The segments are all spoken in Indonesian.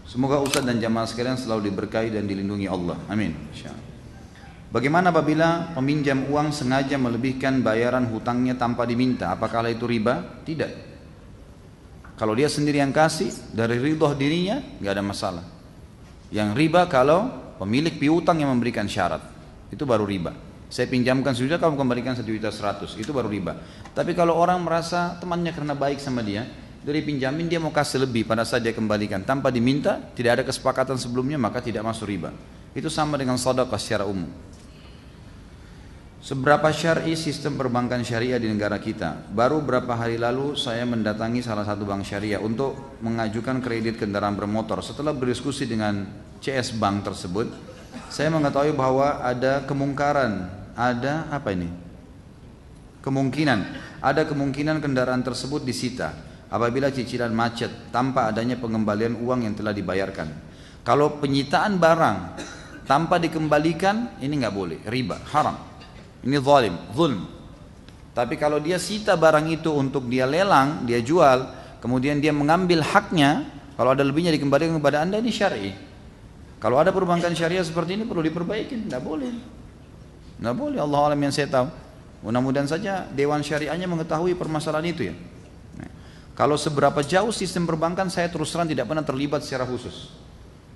Semoga Ustaz dan jamaah sekalian selalu diberkahi dan dilindungi Allah. Amin. Bagaimana apabila peminjam uang sengaja melebihkan bayaran hutangnya tanpa diminta? Apakah itu riba? Tidak. Kalau dia sendiri yang kasih dari ridho dirinya, nggak ada masalah. Yang riba kalau pemilik piutang yang memberikan syarat, itu baru riba. Saya pinjamkan 1 juta, kamu kembalikan 1.100.000, itu baru riba. Tapi kalau orang merasa temannya karena baik sama dia, dari pinjamin dia mau kasih lebih pada saat dia kembalikan tanpa diminta, tidak ada kesepakatan sebelumnya, maka tidak masuk riba. Itu sama dengan sedekah secara umum. Seberapa syar'i sistem perbankan syariah di negara kita? Baru beberapa hari lalu saya mendatangi salah satu bank syariah untuk mengajukan kredit kendaraan bermotor. Setelah berdiskusi dengan CS Bank tersebut, saya mengetahui bahwa ada kemungkinan kendaraan tersebut disita apabila cicilan macet tanpa adanya pengembalian uang yang telah dibayarkan. Kalau penyitaan barang tanpa dikembalikan, ini nggak boleh, riba, haram. Ini zulm. Tapi kalau dia sita barang itu untuk dia lelang, dia jual, kemudian dia mengambil haknya, kalau ada lebihnya dikembalikan kepada Anda, ini syar'i. Kalau ada perbankan syariah seperti ini perlu diperbaiki, nggak boleh. Nggak boleh, Allah alam yang saya tahu. Mudah-mudahan saja Dewan Syariahnya mengetahui permasalahan itu ya. Kalau seberapa jauh sistem perbankan, saya terus terang tidak pernah terlibat secara khusus.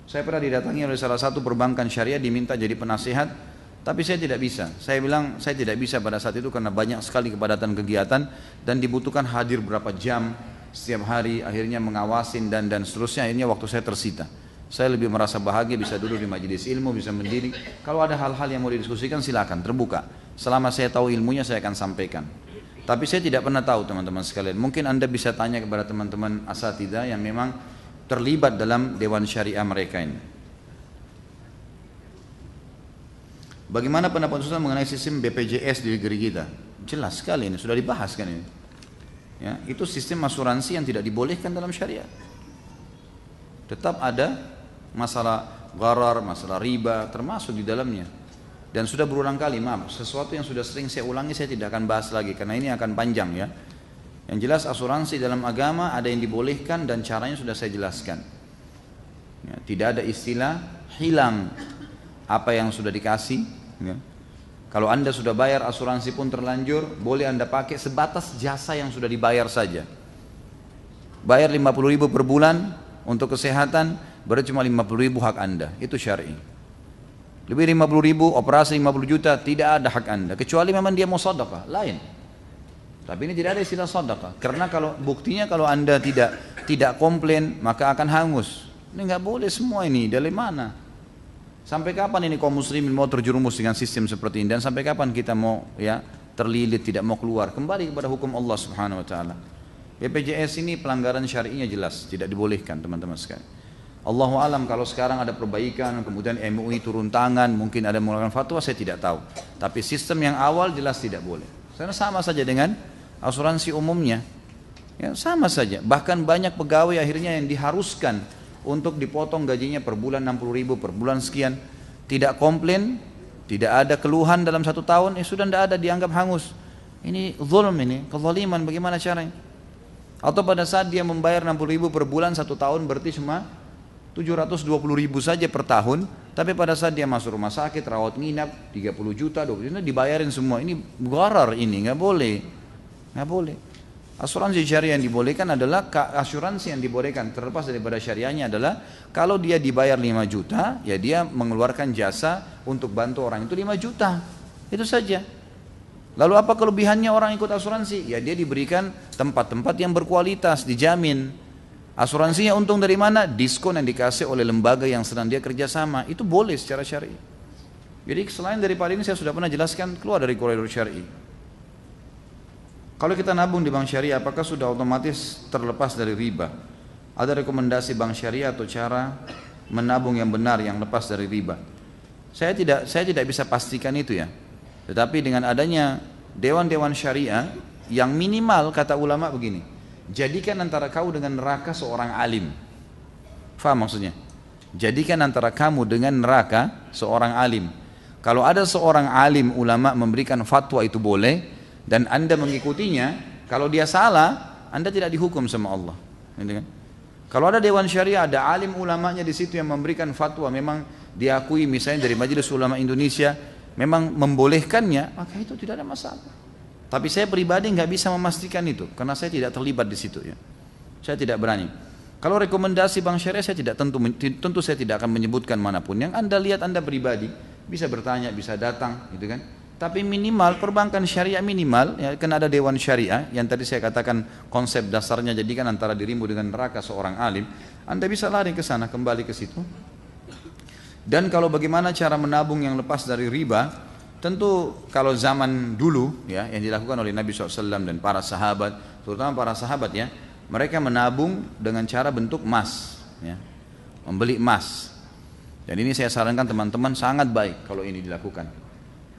Saya pernah didatangi oleh salah satu perbankan syariah, diminta jadi penasehat, tapi saya tidak bisa. Saya bilang saya tidak bisa pada saat itu karena banyak sekali kepadatan kegiatan dan dibutuhkan hadir berapa jam setiap hari, akhirnya mengawasin dan seterusnya. Akhirnya waktu saya tersita. Saya lebih merasa bahagia bisa duduk di majelis ilmu, bisa mendidik. Kalau ada hal-hal yang mau didiskusikan silakan, terbuka. Selama saya tahu ilmunya saya akan sampaikan. Tapi saya tidak pernah tahu teman-teman sekalian. Mungkin Anda bisa tanya kepada teman-teman asatidzah yang memang terlibat dalam dewan syariah mereka ini. Bagaimana pendapat Ustaz mengenai sistem BPJS di negeri kita? Jelas sekali ini, sudah dibahas kan ini. Ya, itu sistem asuransi yang tidak dibolehkan dalam syariat. Tetap ada masalah gharar, masalah riba termasuk di dalamnya. Dan sudah berulang kali, maaf, sesuatu yang sudah sering saya ulangi saya tidak akan bahas lagi karena ini akan panjang ya. Yang jelas asuransi dalam agama ada yang dibolehkan dan caranya sudah saya jelaskan. Ya, tidak ada istilah hilang apa yang sudah dikasih. Ya. Kalau Anda sudah bayar asuransi pun terlanjur, boleh Anda pakai sebatas jasa yang sudah dibayar saja. Bayar 50.000 per bulan untuk kesehatan, berarti cuma 50.000 hak Anda, itu syar'i. Lebih 50.000, operasi 50 juta, tidak ada hak Anda, kecuali memang dia mau sedekah, lain. Tapi ini tidak ada istilah sedekah, karena kalau buktinya kalau Anda tidak komplain, maka akan hangus. Ini nggak boleh semua ini, dari mana? Sampai kapan ini kaum muslimin mau terjerumus dengan sistem seperti ini? Dan sampai kapan kita mau ya terlilit, tidak mau keluar? Kembali kepada hukum Allah Subhanahu Wa Taala. BPJS ini pelanggaran syar'inya jelas, tidak dibolehkan teman-teman sekalian. Allahu alam kalau sekarang ada perbaikan, kemudian MUI turun tangan, mungkin ada mengeluarkan fatwa, saya tidak tahu. Tapi sistem yang awal jelas tidak boleh. Karena sama saja dengan asuransi umumnya. Ya, sama saja. Bahkan banyak pegawai akhirnya yang diharuskan untuk dipotong gajinya per bulan 60.000 per bulan sekian. Tidak komplain, tidak ada keluhan dalam 1 tahun, sudah tidak ada, dianggap hangus. Ini zulm, ini kezaliman, bagaimana caranya? Atau pada saat dia membayar 60.000 per bulan 1 tahun berarti cuma 720.000 saja per tahun, tapi pada saat dia masuk rumah sakit, rawat nginap 30 juta, 20 juta dibayarin semua. Ini gharar, ini nggak boleh, nggak boleh. Asuransi syariah yang dibolehkan adalah asuransi yang dibolehkan terlepas daripada syariahnya adalah kalau dia dibayar 5 juta, ya dia mengeluarkan jasa untuk bantu orang itu 5 juta, itu saja. Lalu apa kelebihannya orang ikut asuransi? Ya dia diberikan tempat-tempat yang berkualitas, dijamin. Asuransinya untung dari mana? Diskon yang dikasih oleh lembaga yang sedang dia kerjasama, itu boleh secara syar'i. Jadi selain daripada ini saya sudah pernah jelaskan, keluar dari koridor syar'i. Kalau kita nabung di bank syariah, apakah sudah otomatis terlepas dari riba? Ada rekomendasi bank syariah atau cara menabung yang benar yang lepas dari riba? Saya tidak bisa pastikan itu ya. Tetapi dengan adanya dewan-dewan syariah yang minimal kata ulama begini, jadikan antara kau dengan neraka seorang alim. Faham maksudnya? Jadikan antara kamu dengan neraka seorang alim. Kalau ada seorang alim ulama memberikan fatwa itu boleh dan Anda mengikutinya, kalau dia salah, Anda tidak dihukum sama Allah. Kalau ada dewan syariah, ada alim ulamanya di situ yang memberikan fatwa, memang diakui misalnya dari Majelis Ulama Indonesia, memang membolehkannya, maka itu tidak ada masalah. Tapi saya pribadi nggak bisa memastikan itu, karena saya tidak terlibat di situ ya. Saya tidak berani. Kalau rekomendasi bank syariah saya tidak tentu saya tidak akan menyebutkan manapun. Yang Anda lihat Anda pribadi bisa bertanya, bisa datang, gitu kan. Tapi minimal perbankan syariah minimal, ya, kan ada dewan syariah yang tadi saya katakan konsep dasarnya jadikan antara dirimu dengan neraka seorang alim. Anda bisa lari ke sana, kembali ke situ. Dan kalau bagaimana cara menabung yang lepas dari riba, tentu kalau zaman dulu ya yang dilakukan oleh Nabi SAW dan para sahabat, terutama para sahabat ya, mereka menabung dengan cara bentuk emas, ya, membeli emas. Dan ini saya sarankan teman-teman sangat baik kalau ini dilakukan.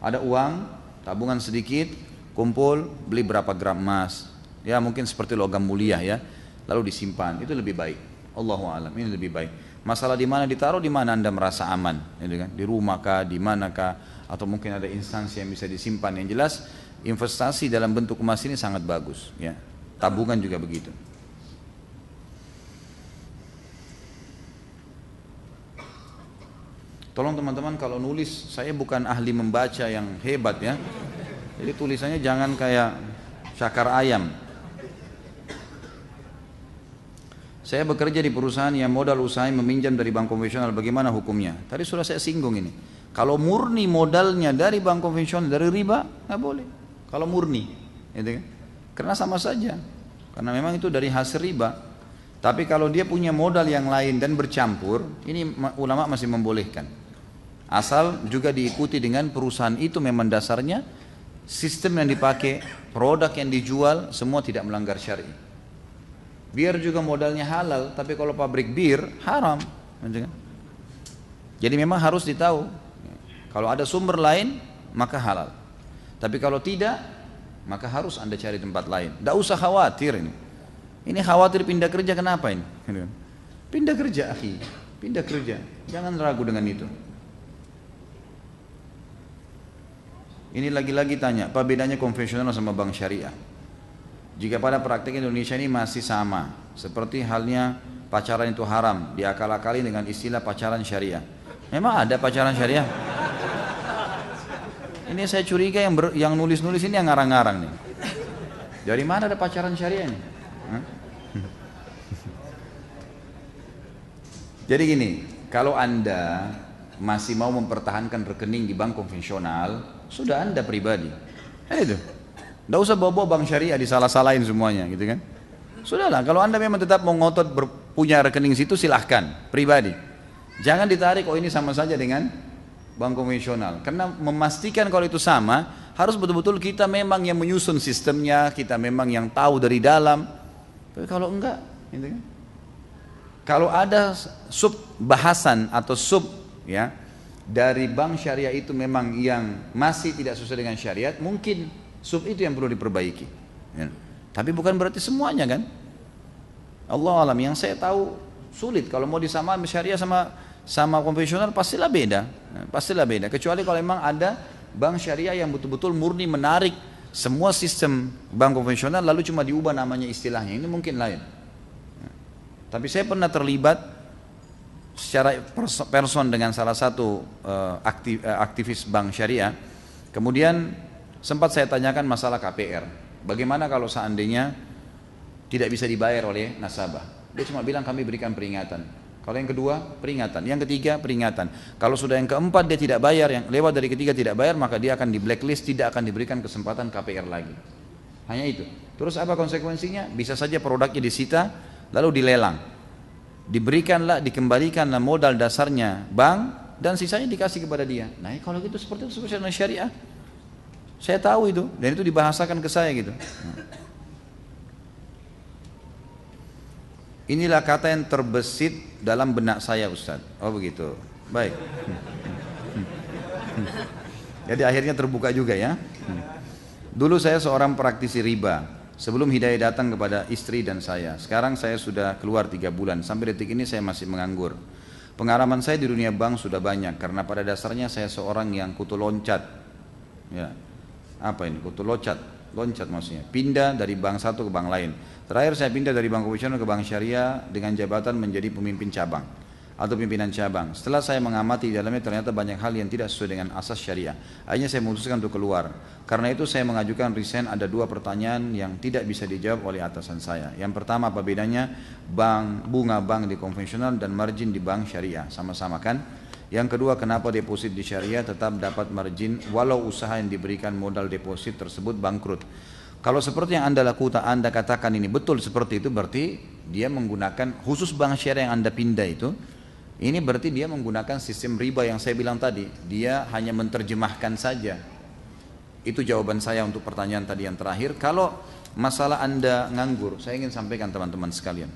Ada uang, tabungan sedikit, kumpul, beli berapa gram emas. Ya mungkin seperti logam mulia ya, lalu disimpan, itu lebih baik. Allahu a'lam, ini lebih baik. Masalah di mana ditaruh, di mana Anda merasa aman, gitu kan? Di rumah kah, di mana kah, atau mungkin ada instansi yang bisa disimpan. Yang jelas investasi dalam bentuk emas ini sangat bagus, ya. Tabungan juga begitu. Tolong teman-teman kalau nulis, saya bukan ahli membaca yang hebat ya. Jadi tulisannya jangan kayak cakar ayam. Saya bekerja di perusahaan yang modal usahanya meminjam dari bank konvensional, bagaimana hukumnya? Tadi sudah saya singgung ini. Kalau murni modalnya dari bank konvensional, dari riba, nggak boleh. Kalau murni, gitu kan? Karena sama saja. Karena memang itu dari hasil riba. Tapi kalau dia punya modal yang lain dan bercampur, ini ulama masih membolehkan. Asal juga diikuti dengan perusahaan itu memang dasarnya sistem yang dipakai, produk yang dijual semua tidak melanggar syar'i. Biar juga modalnya halal, tapi kalau pabrik bir haram. Jadi memang harus ditahu. Kalau ada sumber lain maka halal. Tapi kalau tidak maka harus Anda cari tempat lain. Tidak usah khawatir ini. Ini khawatir pindah kerja kenapa ini? Pindah kerja akhi, pindah kerja. Jangan ragu dengan itu. Ini lagi-lagi tanya, apa bedanya konvensional sama bank syariah? Jika pada praktik Indonesia ini masih sama, seperti halnya pacaran itu haram, diakal-akali dengan istilah pacaran syariah. Memang ada pacaran syariah? Ini saya curiga yang nulis-nulis ini yang ngarang-ngarang nih. Dari mana ada pacaran syariah ini? Jadi gini, kalau Anda masih mau mempertahankan rekening di bank konvensional, sudah Anda pribadi. Itu. Tidak usah bawa-bawa bank syariah disalah-salahin semuanya, gitu kan? Sudahlah, kalau Anda memang tetap mau ngotot punya rekening situ silahkan, pribadi. Jangan ditarik, oh ini sama saja dengan bank konvensional. Karena memastikan kalau itu sama, harus betul-betul kita memang yang menyusun sistemnya, kita memang yang tahu dari dalam. Tapi kalau enggak, gitu kan? Kalau ada sub bahasan atau sub ya dari bank syariah itu memang yang masih tidak sesuai dengan syariat, mungkin sub itu yang perlu diperbaiki ya. Tapi bukan berarti semuanya kan. Allah alam, yang saya tahu sulit kalau mau disamakan syariah sama konvensional pastilah beda, pastilah beda. Kecuali kalau memang ada bank syariah yang betul-betul murni menarik semua sistem bank konvensional lalu cuma diubah namanya istilahnya, ini mungkin lain. Tapi saya pernah terlibat secara person dengan salah satu aktivis bank syariah. Kemudian sempat saya tanyakan masalah KPR. Bagaimana kalau seandainya tidak bisa dibayar oleh nasabah? Dia cuma bilang kami berikan peringatan. Kalau yang kedua peringatan, yang ketiga peringatan. Kalau sudah yang keempat dia tidak bayar, yang lewat dari ketiga tidak bayar, maka dia akan di blacklist, tidak akan diberikan kesempatan KPR lagi. Hanya itu. Terus apa konsekuensinya? Bisa saja produknya disita lalu dilelang. Diberikanlah, dikembalikanlah modal dasarnya bank dan sisanya dikasih kepada dia. Nah kalau gitu seperti itu sesuai dengan syariah. Saya tahu itu dan itu dibahasakan ke saya gitu. Inilah kata yang terbesit dalam benak saya Ustaz. Oh begitu. Baik. Jadi akhirnya terbuka juga ya. Dulu saya seorang praktisi riba. Sebelum hidayah datang kepada istri dan saya. Sekarang saya sudah keluar 3 bulan. Sampai detik ini saya masih menganggur. Pengalaman saya di dunia bank sudah banyak. Karena pada dasarnya saya seorang yang kutu loncat. Ya. Apa ini? Kutu loncat. loncat maksudnya, pindah dari bank satu ke bank lain. Terakhir saya pindah dari bank konvensional ke bank syariah dengan jabatan menjadi pemimpin cabang atau pimpinan cabang. Setelah saya mengamati di dalamnya ternyata banyak hal yang tidak sesuai dengan asas syariah. Akhirnya saya memutuskan untuk keluar. Karena itu saya mengajukan resign. Ada dua pertanyaan yang tidak bisa dijawab oleh atasan saya. Yang pertama, apa bedanya bunga bank di konvensional dan margin di bank syariah? Sama-sama kan? Yang kedua, kenapa deposit di syariah tetap dapat margin walau usaha yang diberikan modal deposit tersebut bangkrut? Kalau seperti yang Anda katakan ini betul seperti itu, berarti dia menggunakan khusus bank syariah yang Anda pindah itu. Ini berarti dia menggunakan sistem riba yang saya bilang tadi. Dia hanya menerjemahkan saja. Itu jawaban saya untuk pertanyaan tadi yang terakhir. Kalau masalah Anda nganggur, saya ingin sampaikan teman-teman sekalian.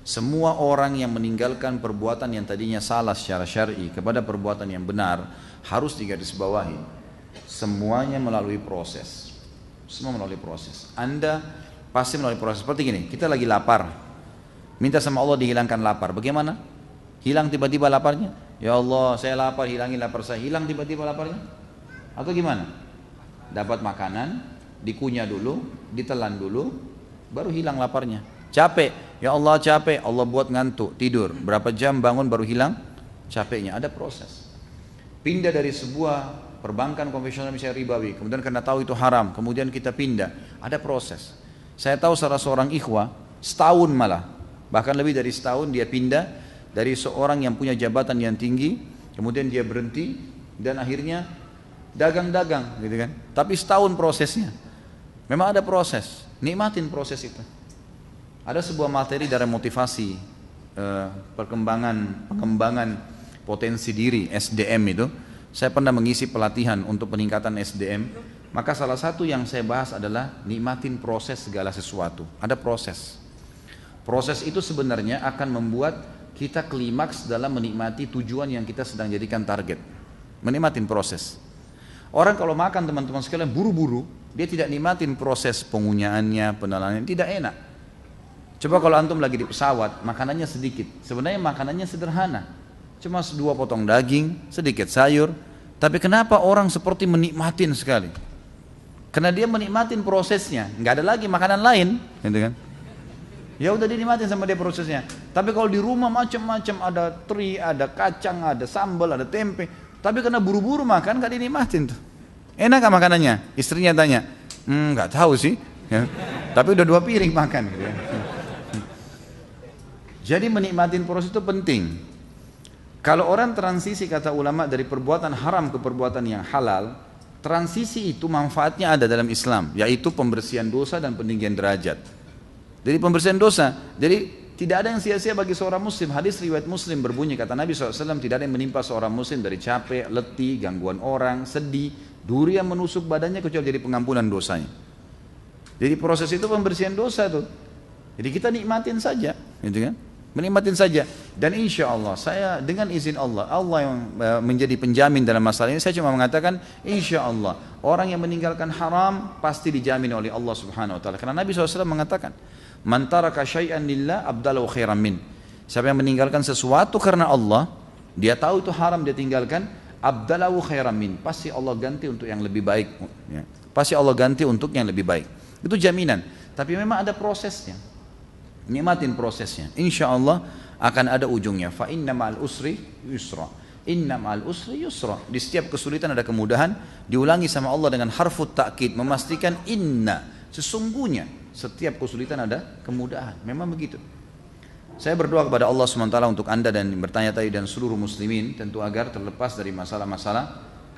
Semua orang yang meninggalkan perbuatan yang tadinya salah secara syar'i kepada perbuatan yang benar harus digarisbawahi. Semuanya melalui proses. Semua melalui proses. Anda pasti melalui proses. Seperti gini, kita lagi lapar. Minta sama Allah dihilangkan lapar. Bagaimana? Hilang tiba-tiba laparnya? Ya Allah, saya lapar, hilangin lapar saya. Hilang tiba-tiba laparnya? Atau gimana? Dapat makanan, dikunyah dulu, ditelan dulu, baru hilang laparnya. Capek, ya Allah capek, Allah buat ngantuk, tidur. Berapa jam bangun baru hilang capeknya. Ada proses. Pindah dari sebuah perbankan konvensional misalnya ribawi, kemudian karena tahu itu haram, kemudian kita pindah. Ada proses. Saya tahu salah seorang ikhwah, setahun malah, bahkan lebih dari setahun dia pindah dari seorang yang punya jabatan yang tinggi, kemudian dia berhenti dan akhirnya dagang-dagang gitu kan. Tapi setahun prosesnya. Memang ada proses, nikmatin proses itu. Ada sebuah materi dari motivasi pengembangan potensi diri SDM itu. Saya pernah mengisi pelatihan untuk peningkatan SDM. Maka salah satu yang saya bahas adalah nikmatin proses segala sesuatu. Ada proses. Proses itu sebenarnya akan membuat kita klimaks dalam menikmati tujuan yang kita sedang jadikan target. Menikmatin proses. Orang kalau makan teman-teman sekalian buru-buru, dia tidak nikmatin proses pengunyaannya, penelannya, tidak enak. Coba kalau antum lagi di pesawat, makanannya sedikit. Sebenarnya makanannya sederhana. Cuma 2 potong daging, sedikit sayur. Tapi kenapa orang seperti menikmatin sekali? Karena dia menikmatin prosesnya. Nggak ada lagi makanan lain, gitu kan? Ya udah dinikmatin sama dia prosesnya. Tapi kalau di rumah macam-macam, ada teri, ada kacang, ada sambal, ada tempe. Tapi karena buru-buru makan gak dinikmatin tuh. Enak gak makanannya? Istrinya tanya. Gak tahu sih. Ya. Tapi udah 2 piring makan. Gitu ya. Jadi menikmatin proses itu penting. Kalau orang transisi kata ulama dari perbuatan haram ke perbuatan yang halal, transisi itu manfaatnya ada dalam Islam, yaitu pembersihan dosa dan peninggian derajat. Jadi pembersihan dosa. Jadi tidak ada yang sia-sia bagi seorang muslim. Hadis riwayat Muslim berbunyi, kata Nabi SAW, tidak ada yang menimpa seorang muslim dari capek, letih, gangguan orang, sedih, duri yang menusuk badannya kecuali jadi pengampunan dosanya. Jadi proses itu pembersihan dosa tuh. Jadi kita nikmatin saja, gitu kan? Menikmatin saja. Dan insya Allah saya dengan izin Allah, Allah yang menjadi penjamin dalam masalah ini. Saya cuma mengatakan insya Allah orang yang meninggalkan haram pasti dijamin oleh Allah Subhanahu Wa Taala. Karena Nabi SAW mengatakan, man taraka syai'an lillah abdalahu khairan min. Siapa yang meninggalkan sesuatu karena Allah, dia tahu itu haram, dia tinggalkan, abdalahu khairan min. Pasti Allah ganti untuk yang lebih baik. Ya. Pasti Allah ganti untuk yang lebih baik. Itu jaminan. Tapi memang ada prosesnya. Nikmatin prosesnya. Insya Allah akan ada ujungnya. Fa inna ma'al usri yusra. Inna ma'al usri yusra. Di setiap kesulitan ada kemudahan. Diulangi sama Allah dengan harfut ta'kid, memastikan inna. Sesungguhnya setiap kesulitan ada kemudahan. Memang begitu. Saya berdoa kepada Allah SWT untuk anda dan bertanya tadi dan seluruh muslimin tentu agar terlepas dari masalah-masalah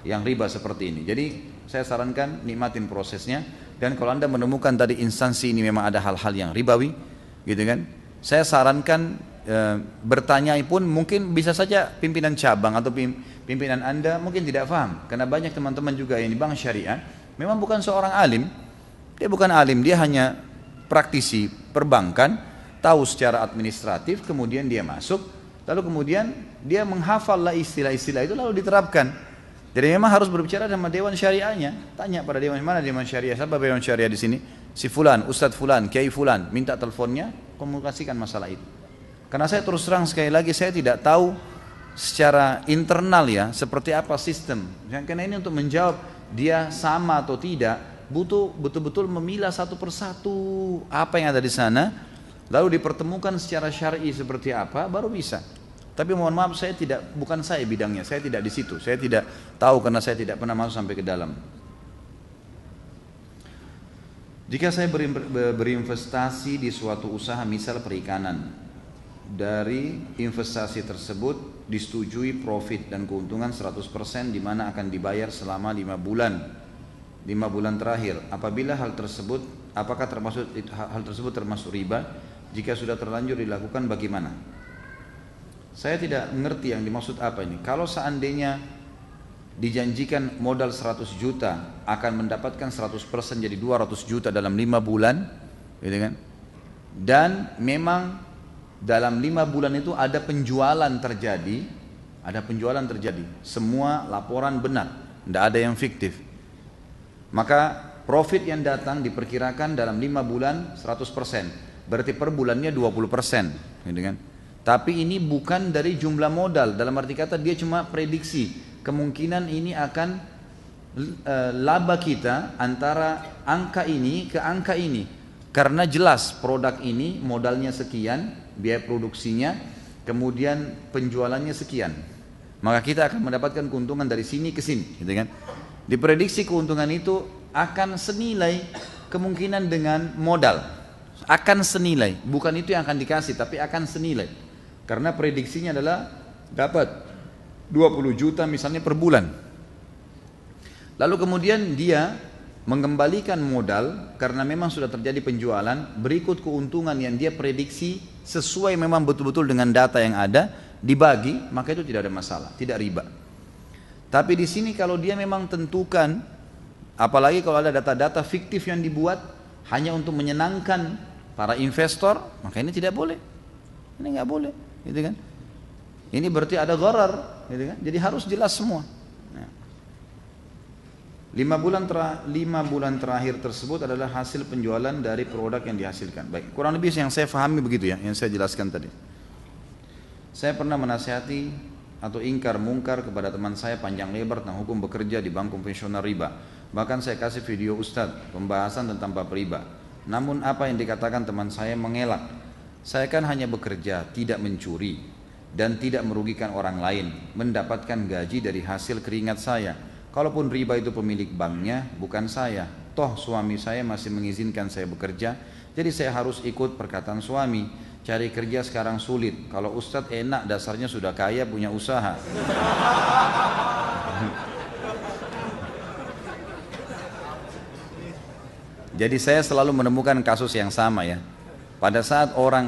yang riba seperti ini. Jadi saya sarankan nikmatin prosesnya. Dan kalau anda menemukan tadi instansi ini memang ada hal-hal yang ribawi, gitu kan? Saya sarankan bertanya pun mungkin bisa saja pimpinan cabang atau pimpinan anda mungkin tidak paham. Karena banyak teman-teman juga yang di bank syariah memang bukan seorang alim. Dia bukan alim, dia hanya praktisi perbankan, tahu secara administratif, kemudian dia masuk, lalu kemudian dia menghafal lah istilah-istilah itu lalu diterapkan. Jadi memang harus berbicara sama dewan syariahnya. Tanya pada dewan, mana dewan syariah? Siapa dewan syariah di sini? Si fulan, ustadz fulan, kiai fulan, minta teleponnya, komunikasikan masalah itu. Karena saya terus terang sekali lagi saya tidak tahu secara internal ya seperti apa sistem. Karena ini untuk menjawab dia sama atau tidak butuh betul-betul memilah satu persatu apa yang ada di sana, lalu dipertemukan secara syar'i seperti apa, baru bisa. Tapi mohon maaf, bukan saya bidangnya, saya tidak di situ, saya tidak tahu karena saya tidak pernah masuk sampai ke dalam. Jika saya berinvestasi di suatu usaha, misal perikanan, dari investasi tersebut disetujui profit dan keuntungan 100% di mana akan dibayar selama 5 bulan. 5 bulan terakhir. Apabila hal tersebut, apakah hal tersebut termasuk riba? Jika sudah terlanjur dilakukan bagaimana? Saya tidak mengerti yang dimaksud apa ini. Kalau seandainya dijanjikan modal 100 juta akan mendapatkan 100% jadi 200 juta dalam 5 bulan, gitu kan? Dan memang dalam 5 bulan itu ada penjualan terjadi, semua laporan benar, tidak ada yang fiktif. Maka profit yang datang diperkirakan dalam 5 bulan 100%, berarti per bulannya 20%, gitu kan? Tapi ini bukan dari jumlah modal, dalam arti kata dia cuma prediksi kemungkinan ini akan laba kita antara angka ini ke angka ini, karena jelas produk ini modalnya sekian, biaya produksinya, kemudian penjualannya sekian, maka kita akan mendapatkan keuntungan dari sini ke sini, gitu kan? Diprediksi keuntungan itu akan senilai kemungkinan dengan modal, akan senilai, bukan itu yang akan dikasih, tapi akan senilai, karena prediksinya adalah dapat 20 juta misalnya per bulan. Lalu kemudian dia mengembalikan modal karena memang sudah terjadi penjualan, berikut keuntungan yang dia prediksi sesuai memang betul-betul dengan data yang ada, dibagi, maka itu tidak ada masalah, tidak riba. Tapi di sini kalau dia memang tentukan, apalagi kalau ada data-data fiktif yang dibuat hanya untuk menyenangkan para investor, maka ini tidak boleh. Ini nggak boleh, gitu kan? Ini berarti ada gharar, gitu kan? Jadi harus jelas semua. 5 bulan terakhir tersebut adalah hasil penjualan dari produk yang dihasilkan. Baik, kurang lebih yang saya pahami begitu ya, yang saya jelaskan tadi. Saya pernah menasihati atau ingkar mungkar kepada teman saya panjang lebar tentang hukum bekerja di bank konvensional riba. Bahkan saya kasih video Ustadz pembahasan tentang bab riba. Namun apa yang dikatakan teman saya mengelak. Saya kan hanya bekerja, tidak mencuri dan tidak merugikan orang lain, mendapatkan gaji dari hasil keringat saya. Kalaupun riba itu pemilik banknya, bukan saya. Toh suami saya masih mengizinkan saya bekerja, jadi saya harus ikut perkataan suami. Cari kerja sekarang sulit. Kalau Ustadz enak, dasarnya sudah kaya, punya usaha. Jadi saya selalu menemukan kasus yang sama ya. Pada saat orang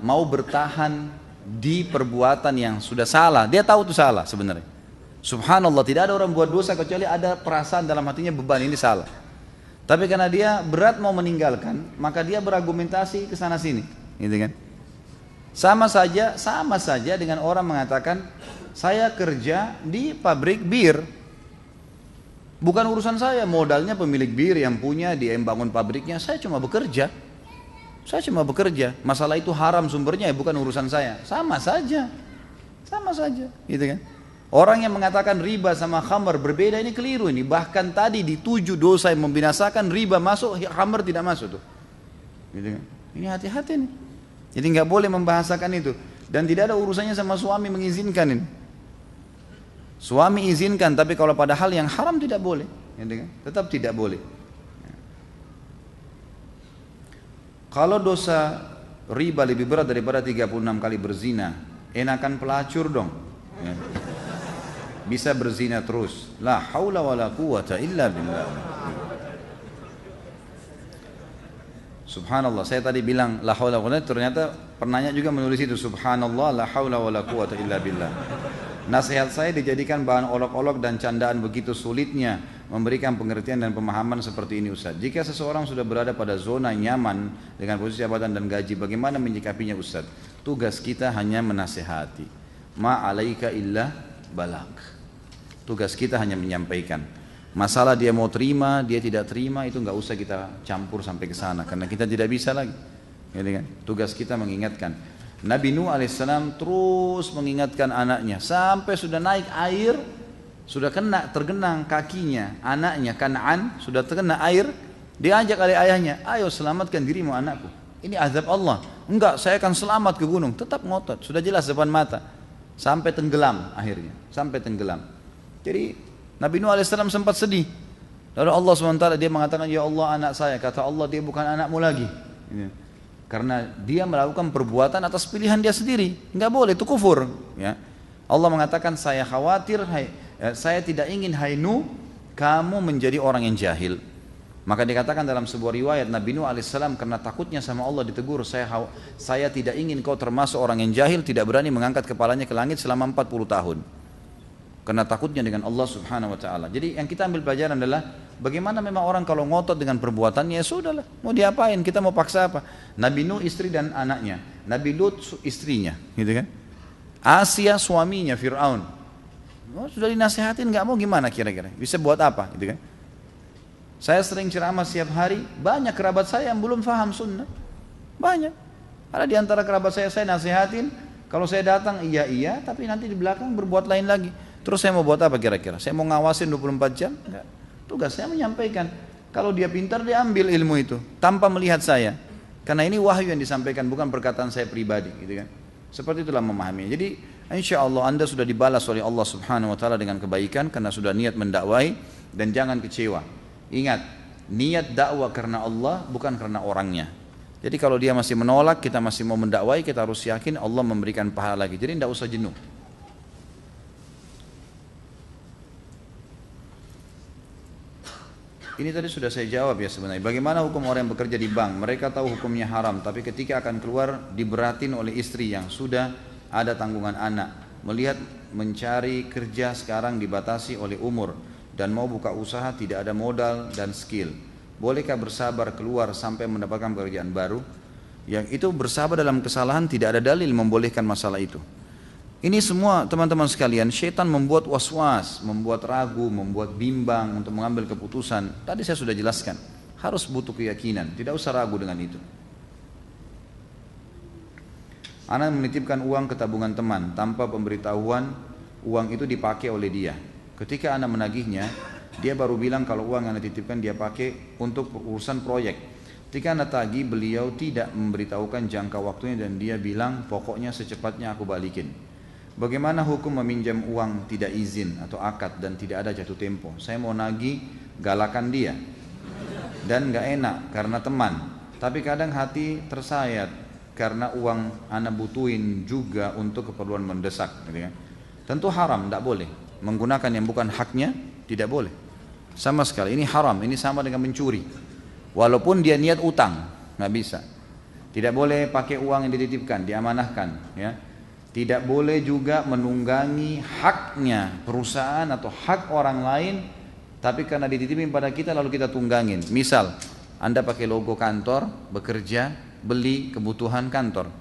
mau bertahan di perbuatan yang sudah salah, dia tahu itu salah sebenarnya. Subhanallah, tidak ada orang buat dosa kecuali ada perasaan dalam hatinya beban ini salah. Tapi karena dia berat mau meninggalkan, maka dia berargumentasi ke sana sini, gitu kan? Sama saja dengan orang mengatakan saya kerja di pabrik bir. Bukan urusan saya, modalnya pemilik bir yang punya, dia yang bangun pabriknya, saya cuma bekerja. Masalah itu haram sumbernya, ya bukan urusan saya. Sama saja, gitu kan? Orang yang mengatakan riba sama khamar berbeda ini keliru ini. Bahkan tadi di 7 dosa yang membinasakan, riba masuk, khamar tidak masuk tuh. Gitu kan? Ini hati-hati nih. Jadi nggak boleh membahasakan itu. Dan tidak ada urusannya sama suami mengizinkan ini. Suami izinkan, tapi kalau pada hal yang haram tidak boleh. Gitu kan? Tetap tidak boleh. Kalau dosa riba lebih berat daripada 36 kali berzina, enakan pelacur dong. Ya. Bisa berzina terus. La haula wala quwata illa billah. Subhanallah, saya tadi bilang la haula wala, ternyata penanya juga menulis itu, subhanallah la haula wala quwata illa billah. Nasihat saya dijadikan bahan olok-olok dan candaan begitu sulitnya memberikan pengertian dan pemahaman seperti ini Ustaz. Jika seseorang sudah berada pada zona nyaman dengan posisi jabatan dan gaji, bagaimana menyikapinya Ustaz? Tugas kita hanya menasihati. Ma alaika illa balag. Tugas kita hanya menyampaikan. Masalah dia mau terima, dia tidak terima, itu nggak usah kita campur sampai ke sana, karena kita tidak bisa lagi. Gitu kan? Tugas kita mengingatkan. Nabi Nuh alaihissalam terus mengingatkan anaknya sampai sudah naik air, Sudah kena tergenang kakinya, anaknya Kan'an sudah terkena air, diajak oleh ayahnya, ayo selamatkan dirimu anakku. Ini azab Allah. Enggak, saya akan selamat ke gunung. Tetap ngotot, sudah jelas depan mata. Sampai tenggelam akhirnya, sampai tenggelam. Jadi Nabi Nuh alaihissalam sempat sedih. Lalu Allah SWT dia mengatakan, ya Allah anak saya. Kata Allah, dia bukan anakmu lagi. Karena dia melakukan perbuatan atas pilihan dia sendiri. Enggak boleh, itu kufur. Ya. Allah mengatakan, saya khawatir, saya tidak ingin hai Nuh, kamu menjadi orang yang jahil. Maka dikatakan dalam sebuah riwayat Nabi Nuh alaihissalam karena takutnya sama Allah ditegur, saya tidak ingin kau termasuk orang yang jahil, tidak berani mengangkat kepalanya ke langit selama 40 tahun. Karena takutnya dengan Allah subhanahu wa ta'ala. Jadi yang kita ambil pelajaran adalah bagaimana memang orang kalau ngotot dengan perbuatannya, ya sudahlah, mau diapain, kita mau paksa apa. Nabi Nuh istri dan anaknya, Nabi Lut istrinya, gitu kan. Asia suaminya Fir'aun, sudah dinasehatin nggak mau, gimana kira-kira, bisa buat apa, gitu kan. Saya sering ceramah setiap hari, banyak kerabat saya yang belum paham sunnah, banyak. Ada di antara kerabat saya nasihatin, kalau saya datang iya, tapi nanti di belakang berbuat lain lagi. Terus saya mau buat apa kira-kira? Saya mau ngawasin 24 jam? Enggak. Tugas saya menyampaikan. Kalau dia pintar, dia ambil ilmu itu tanpa melihat saya. Karena ini wahyu yang disampaikan, bukan perkataan saya pribadi, gitu kan. Seperti itulah memahaminya. Jadi insya Allah Anda sudah dibalas oleh Allah subhanahu wa ta'ala dengan kebaikan karena sudah niat mendakwai, dan jangan kecewa. Ingat, niat dakwah karena Allah bukan karena orangnya. Jadi kalau dia masih menolak, kita masih mau mendakwai, kita harus yakin Allah memberikan pahala lagi. Jadi tidak usah jenuh. Ini tadi sudah saya jawab ya sebenarnya. Bagaimana hukum orang yang bekerja di bank? Mereka tahu hukumnya haram, tapi ketika akan keluar diberatin oleh istri yang sudah ada tanggungan anak. Melihat mencari kerja sekarang dibatasi oleh umur dan mau buka usaha tidak ada modal dan skill. Bolehkah bersabar keluar sampai mendapatkan pekerjaan baru? Yang itu bersabar dalam kesalahan tidak ada dalil membolehkan masalah itu. Ini semua teman-teman sekalian, syaitan membuat was-was, membuat ragu, membuat bimbang untuk mengambil keputusan. Tadi saya sudah jelaskan, harus butuh keyakinan, tidak usah ragu dengan itu. Anak menitipkan uang ke tabungan teman, tanpa pemberitahuan uang itu dipakai oleh dia. Ketika anak menagihnya, dia baru bilang kalau uang yang dititipkan dia pakai untuk urusan proyek. Ketika anak tagih, beliau tidak memberitahukan jangka waktunya dan dia bilang pokoknya secepatnya aku balikin. Bagaimana hukum meminjam uang tidak izin atau akad dan tidak ada jatuh tempo? Saya mau nagih, galakan dia dan gak enak karena teman, tapi kadang hati tersayat karena uang anak butuhin juga untuk keperluan mendesak, gitu kan? Tentu haram, tidak boleh menggunakan yang bukan haknya, tidak boleh sama sekali. Ini haram, ini sama dengan mencuri walaupun dia niat utang, nggak bisa. Tidak boleh pakai uang yang dititipkan, diamanahkan, ya. Tidak boleh juga menunggangi haknya perusahaan atau hak orang lain, tapi karena dititipin pada kita lalu kita tunggangin. Misal, Anda pakai logo kantor, bekerja, beli kebutuhan kantor.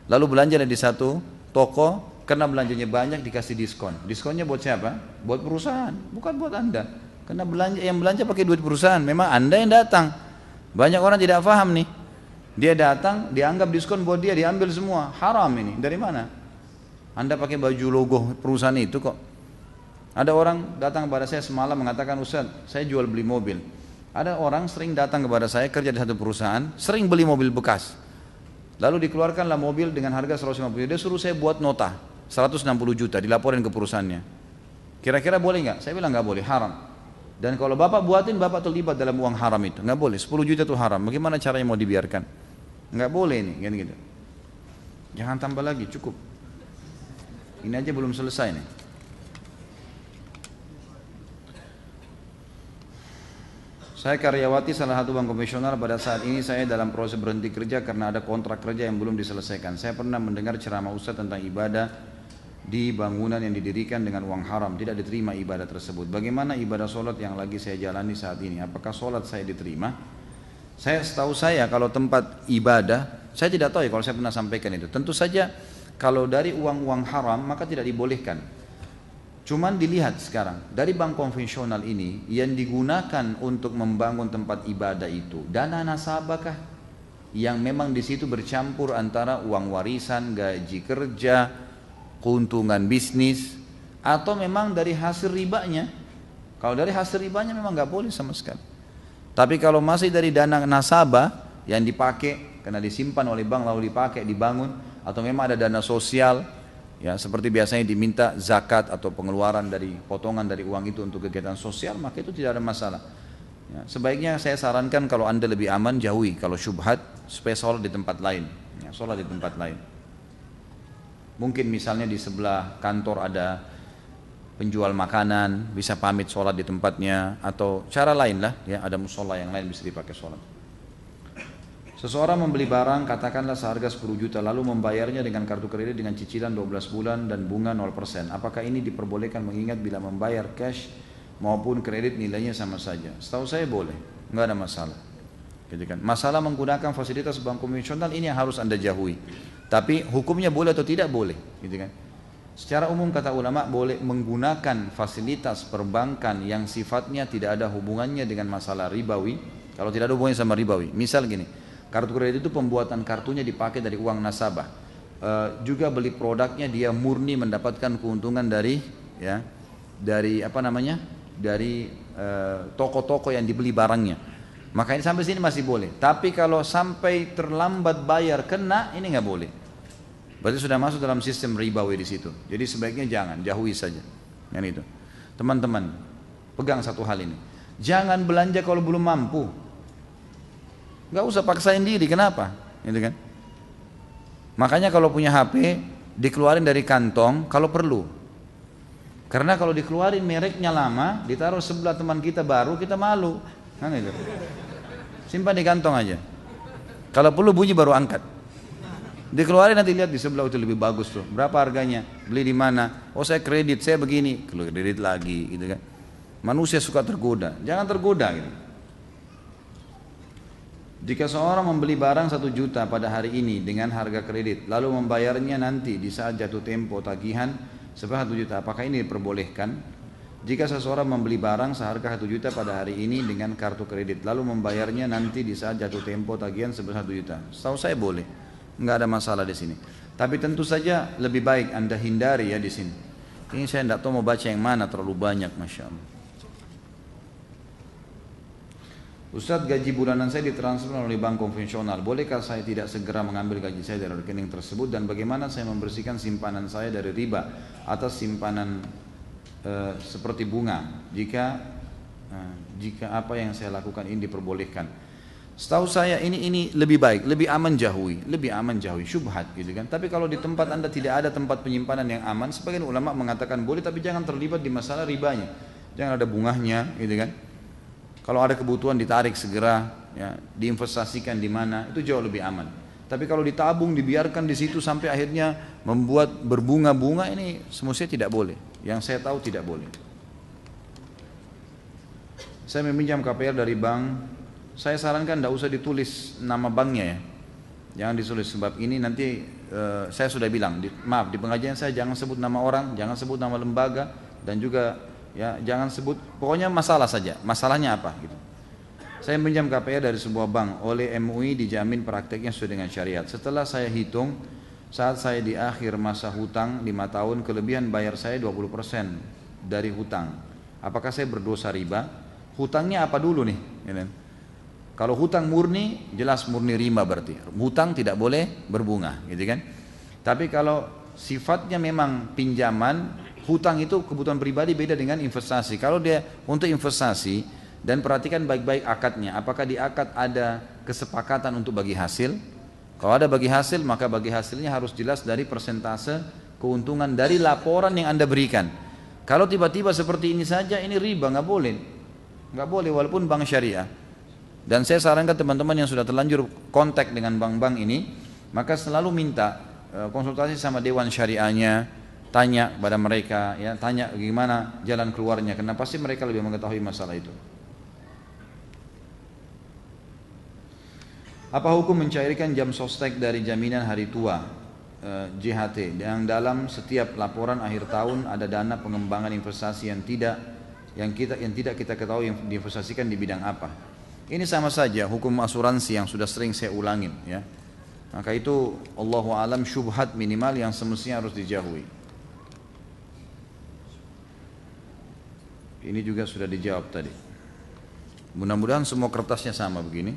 Lalu belanja di satu toko, karena belanjanya banyak dikasih diskon. Diskonnya buat siapa? Buat perusahaan, bukan buat Anda. Karena yang belanja pakai duit perusahaan, memang Anda yang datang. Banyak orang tidak paham nih. Dia datang, dianggap diskon buat dia, diambil semua. Haram ini, dari mana? Anda pakai baju logo perusahaan itu kok. Ada orang datang kepada saya semalam mengatakan, Ustaz, saya jual beli mobil. Ada orang sering datang kepada saya kerja di satu perusahaan, sering beli mobil bekas. Lalu dikeluarkanlah mobil dengan harga 150 juta. Dia suruh saya buat nota 160 juta, dilaporin ke perusahaannya. Kira-kira boleh nggak? Saya bilang nggak boleh, haram. Dan kalau bapak buatin, bapak terlibat dalam uang haram itu, nggak boleh. 10 juta itu haram. Bagaimana caranya mau dibiarkan? Nggak boleh ini, gitu. Jangan tambah lagi, cukup. Ini aja belum selesai nih. Saya karyawati salah satu bank konvensional. Pada saat ini saya dalam proses berhenti kerja karena ada kontrak kerja yang belum diselesaikan. Saya pernah mendengar ceramah Ustaz tentang ibadah di bangunan yang didirikan dengan uang haram. Tidak diterima ibadah tersebut. Bagaimana ibadah solat yang lagi saya jalani saat ini? Apakah solat saya diterima? Setahu saya kalau tempat ibadah, saya tidak tahu ya kalau saya pernah sampaikan itu. Tentu saja kalau dari uang-uang haram maka tidak dibolehkan. Cuman dilihat sekarang dari bank konvensional ini yang digunakan untuk membangun tempat ibadah itu dana nasabahkah yang memang di situ bercampur antara uang warisan, gaji kerja, keuntungan bisnis, atau memang dari hasil ribanya. Kalau dari hasil ribanya memang nggak boleh sama sekali. Tapi kalau masih dari dana nasabah yang dipakai karena disimpan oleh bank lalu dipakai dibangun, atau memang ada dana sosial, ya seperti biasanya diminta zakat atau pengeluaran dari potongan dari uang itu untuk kegiatan sosial, maka itu tidak ada masalah. Ya, sebaiknya saya sarankan kalau anda lebih aman jauhi kalau syubhat, supaya sholat di tempat lain. Ya, sholat di tempat lain. Mungkin misalnya di sebelah kantor ada penjual makanan, bisa pamit sholat di tempatnya, atau cara lain lah, ya ada musola yang lain bisa dipakai sholat. Seseorang membeli barang katakanlah seharga 10 juta lalu membayarnya dengan kartu kredit dengan cicilan 12 bulan dan bunga 0%. Apakah ini diperbolehkan mengingat bila membayar cash maupun kredit nilainya sama saja? Setahu saya boleh, nggak ada masalah. Gitu kan. Masalah menggunakan fasilitas bank konvensional ini yang harus anda jauhi. Tapi hukumnya boleh atau tidak boleh, gitu kan. Secara umum kata ulama boleh menggunakan fasilitas perbankan yang sifatnya tidak ada hubungannya dengan masalah ribawi. Kalau tidak ada hubungannya sama ribawi, misal gini, kartu kredit itu pembuatan kartunya dipakai dari uang nasabah. Juga beli produknya dia murni mendapatkan keuntungan dari toko-toko yang dibeli barangnya. Maka ini sampai sini masih boleh. Tapi kalau sampai terlambat bayar kena, ini nggak boleh. Berarti sudah masuk dalam sistem ribawi di situ. Jadi sebaiknya jangan, jauhi saja. Yang itu. Teman-teman, pegang satu hal ini. Jangan belanja kalau belum mampu. Gak usah paksain diri, kenapa? Gitu kan? Makanya kalau punya HP, dikeluarin dari kantong kalau perlu. Karena kalau dikeluarin mereknya lama, ditaruh sebelah teman kita baru, kita malu. Kan itu. Simpan di kantong aja. Kalau perlu bunyi baru angkat. Dikeluarin nanti lihat di sebelah itu lebih bagus tuh. Berapa harganya? Beli di mana? Oh saya kredit, saya begini. Kredit lagi, gitu kan? Manusia suka tergoda. Jangan tergoda, gitu. Jika seorang membeli barang 1 juta pada hari ini dengan harga kredit, lalu membayarnya nanti di saat jatuh tempo tagihan sebesar 1 juta, apakah ini diperbolehkan? Jika seseorang membeli barang seharga 1 juta pada hari ini dengan kartu kredit, lalu membayarnya nanti di saat jatuh tempo tagihan sebesar 1 juta, setahu saya boleh, nggak ada masalah di sini. Tapi tentu saja lebih baik anda hindari ya di sini. Ini saya tidak tahu mau baca yang mana, terlalu banyak, masya Allah. Ustadz, gaji bulanan saya ditransfer oleh bank konvensional. Bolehkah saya tidak segera mengambil gaji saya dari rekening tersebut? Dan bagaimana saya membersihkan simpanan saya dari riba atas simpanan seperti bunga? Jika apa yang saya lakukan ini diperbolehkan? Setahu saya ini lebih baik, lebih aman jauhi syubhat, gitu kan. Tapi kalau di tempat anda tidak ada tempat penyimpanan yang aman, sebagian ulama mengatakan boleh, tapi jangan terlibat di masalah ribanya. Jangan ada bunganya, gitu kan. Kalau ada kebutuhan ditarik segera, ya, diinvestasikan di mana, itu jauh lebih aman. Tapi kalau ditabung, dibiarkan di situ sampai akhirnya membuat berbunga-bunga, ini semestinya tidak boleh. Yang saya tahu tidak boleh. Saya meminjam KPR dari bank, saya sarankan tidak usah ditulis nama banknya ya. Jangan ditulis, sebab ini nanti saya sudah bilang, di pengajian saya jangan sebut nama orang, jangan sebut nama lembaga, dan juga ya jangan sebut, pokoknya masalah saja, masalahnya apa gitu. Saya pinjam KPR dari sebuah bank, oleh MUI dijamin prakteknya sesuai dengan syariat. Setelah saya hitung, saat saya di akhir masa hutang 5 tahun, kelebihan bayar saya 20% dari hutang. Apakah saya berdosa riba? Hutangnya apa dulu nih? Kalau hutang murni, jelas murni riba berarti. Hutang tidak boleh berbunga, gitu kan? Tapi kalau sifatnya memang pinjaman, hutang itu kebutuhan pribadi beda dengan investasi. Kalau dia untuk investasi, dan perhatikan baik-baik akadnya, apakah di akad ada kesepakatan untuk bagi hasil? Kalau ada bagi hasil, maka bagi hasilnya harus jelas dari persentase keuntungan dari laporan yang anda berikan. Kalau tiba-tiba seperti ini saja, ini riba, nggak boleh walaupun bank syariah. Dan saya sarankan teman-teman yang sudah terlanjur kontak dengan bank-bank ini, maka selalu minta konsultasi sama dewan syariahnya, tanya pada mereka, ya, tanya gimana jalan keluarnya, karena pasti mereka lebih mengetahui masalah itu. Apa hukum mencairkan jam sostek dari jaminan hari tua JHT yang dalam setiap laporan akhir tahun ada dana pengembangan investasi yang tidak kita ketahui yang diinvestasikan di bidang apa? Ini sama saja hukum asuransi yang sudah sering saya ulangin, ya. Maka itu Allahu alam syubhat minimal yang semestinya harus dijauhi. Ini juga sudah dijawab tadi. Mudah-mudahan semua kertasnya sama begini.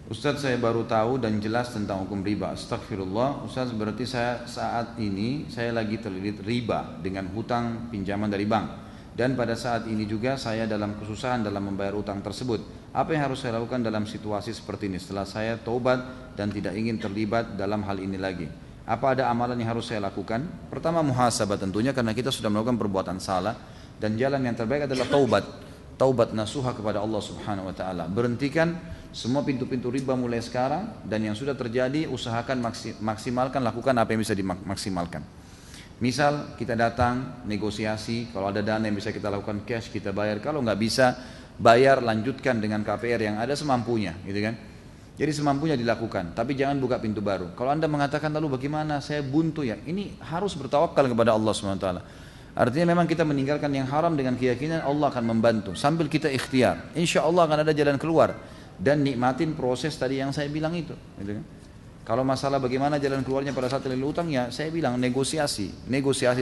Ustadz, saya baru tahu dan jelas tentang hukum riba. Astagfirullah. Ustadz, berarti saat ini saya lagi terlilit riba dengan hutang pinjaman dari bank. Dan pada saat ini juga saya dalam kesusahan dalam membayar utang tersebut. Apa yang harus saya lakukan dalam situasi seperti ini setelah saya taubat dan tidak ingin terlibat dalam hal ini lagi? Apa ada amalan yang harus saya lakukan? Pertama, muhasabah tentunya, karena kita sudah melakukan perbuatan salah, dan jalan yang terbaik adalah taubat. Taubat nasuha kepada Allah Subhanahu wa taala. Berhentikan semua pintu-pintu riba mulai sekarang, dan yang sudah terjadi usahakan maksimalkan, lakukan apa yang bisa dimaksimalkan. Misal kita datang negosiasi, kalau ada dana yang bisa kita lakukan cash kita bayar, kalau nggak bisa bayar lanjutkan dengan KPR yang ada semampunya, gitu kan. Jadi semampunya dilakukan, tapi jangan buka pintu baru. Kalau Anda mengatakan lalu bagaimana, saya buntu ya, ini harus bertawakal kepada Allah SWT. Artinya memang kita meninggalkan yang haram dengan keyakinan Allah akan membantu sambil kita ikhtiar. Insya Allah akan ada jalan keluar, dan nikmatin proses tadi yang saya bilang itu, gitu kan. Kalau masalah bagaimana jalan keluarnya pada saat terlilit utang, ya saya bilang negosiasi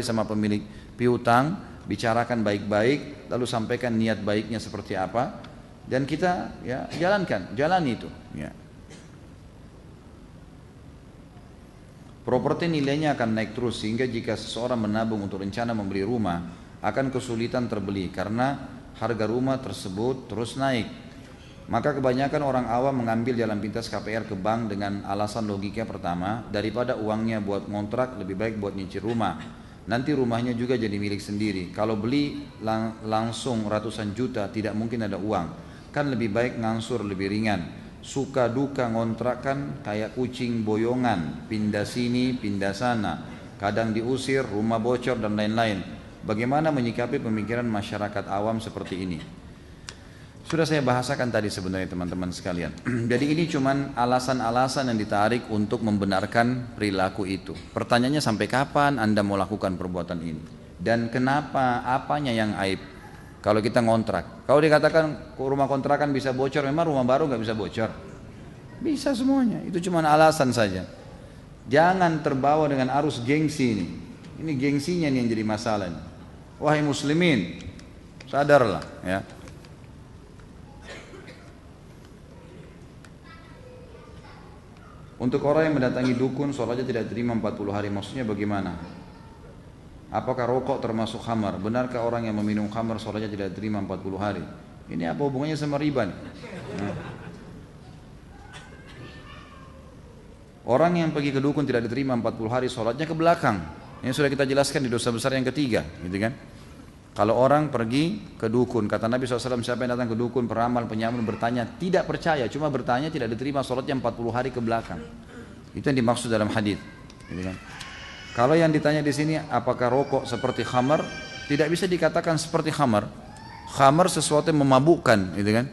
sama pemilik piutang, bicarakan baik-baik, lalu sampaikan niat baiknya seperti apa, dan kita ya jalani itu. Ya. Properti nilainya akan naik terus, sehingga jika seseorang menabung untuk rencana membeli rumah akan kesulitan terbeli karena harga rumah tersebut terus naik. Maka kebanyakan orang awam mengambil jalan pintas KPR ke bank dengan alasan logika pertama, daripada uangnya buat ngontrak lebih baik buat nyicil rumah. Nanti rumahnya juga jadi milik sendiri. Kalau beli langsung ratusan juta tidak mungkin ada uang. Kan lebih baik ngangsur lebih ringan. Suka duka ngontrakkan kayak kucing boyongan, pindah sini pindah sana, kadang diusir, rumah bocor dan lain-lain. Bagaimana menyikapi pemikiran masyarakat awam seperti ini? Sudah saya bahasakan tadi sebenarnya teman-teman sekalian. Jadi ini cuman alasan-alasan yang ditarik untuk membenarkan perilaku itu. Pertanyaannya, sampai kapan Anda mau lakukan perbuatan ini? Dan kenapa, apanya yang aib? Kalau kita ngontrak, kalau dikatakan rumah kontrakan bisa bocor, memang rumah baru nggak bisa bocor? Bisa semuanya, itu cuma alasan saja. Jangan terbawa dengan arus gengsi ini. Ini gengsinya nih yang jadi masalah. Wahai muslimin, sadarlah ya. Untuk orang yang mendatangi dukun, sholatnya tidak terima 40 hari, maksudnya bagaimana? Apakah rokok termasuk khamar? Benarkah orang yang meminum khamar sholatnya tidak terima 40 hari? Ini apa hubungannya sama riba nih? Orang yang pergi ke dukun tidak diterima 40 hari, sholatnya ke belakang. Ini sudah kita jelaskan di dosa besar yang ketiga, gitu kan? Kalau orang pergi ke dukun, kata Nabi SAW, siapa yang datang ke dukun, peramal, penyamun, bertanya, tidak percaya, cuma bertanya, tidak diterima sholatnya 40 hari ke belakang. Itu yang dimaksud dalam hadis, gitu kan? Kalau yang ditanya di sini, apakah rokok seperti khamar? Tidak bisa dikatakan seperti khamar. Khamar sesuatu yang memabukkan, gitu kan?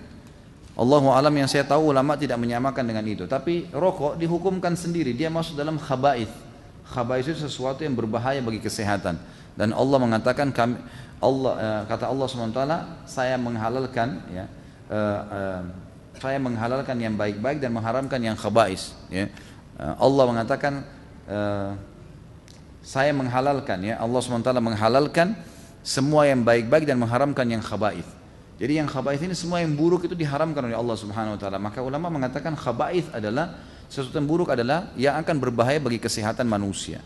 Allahu alam, yang saya tahu ulama tidak menyamakan dengan itu. Tapi rokok dihukumkan sendiri, dia masuk dalam khaba'ith. Khaba'ith itu sesuatu yang berbahaya bagi kesehatan. Dan Allah mengatakan, kata Allah SWT, saya menghalalkan ya, saya menghalalkan yang baik-baik dan mengharamkan yang khaba'is ya. Allah mengatakan saya menghalalkan ya, Allah SWT menghalalkan semua yang baik-baik dan mengharamkan yang khaba'is. Jadi yang khaba'is ini semua yang buruk itu diharamkan oleh Allah Subhanahu wa taala. Maka ulama mengatakan khaba'is adalah sesuatu yang buruk, adalah yang akan berbahaya bagi kesehatan manusia,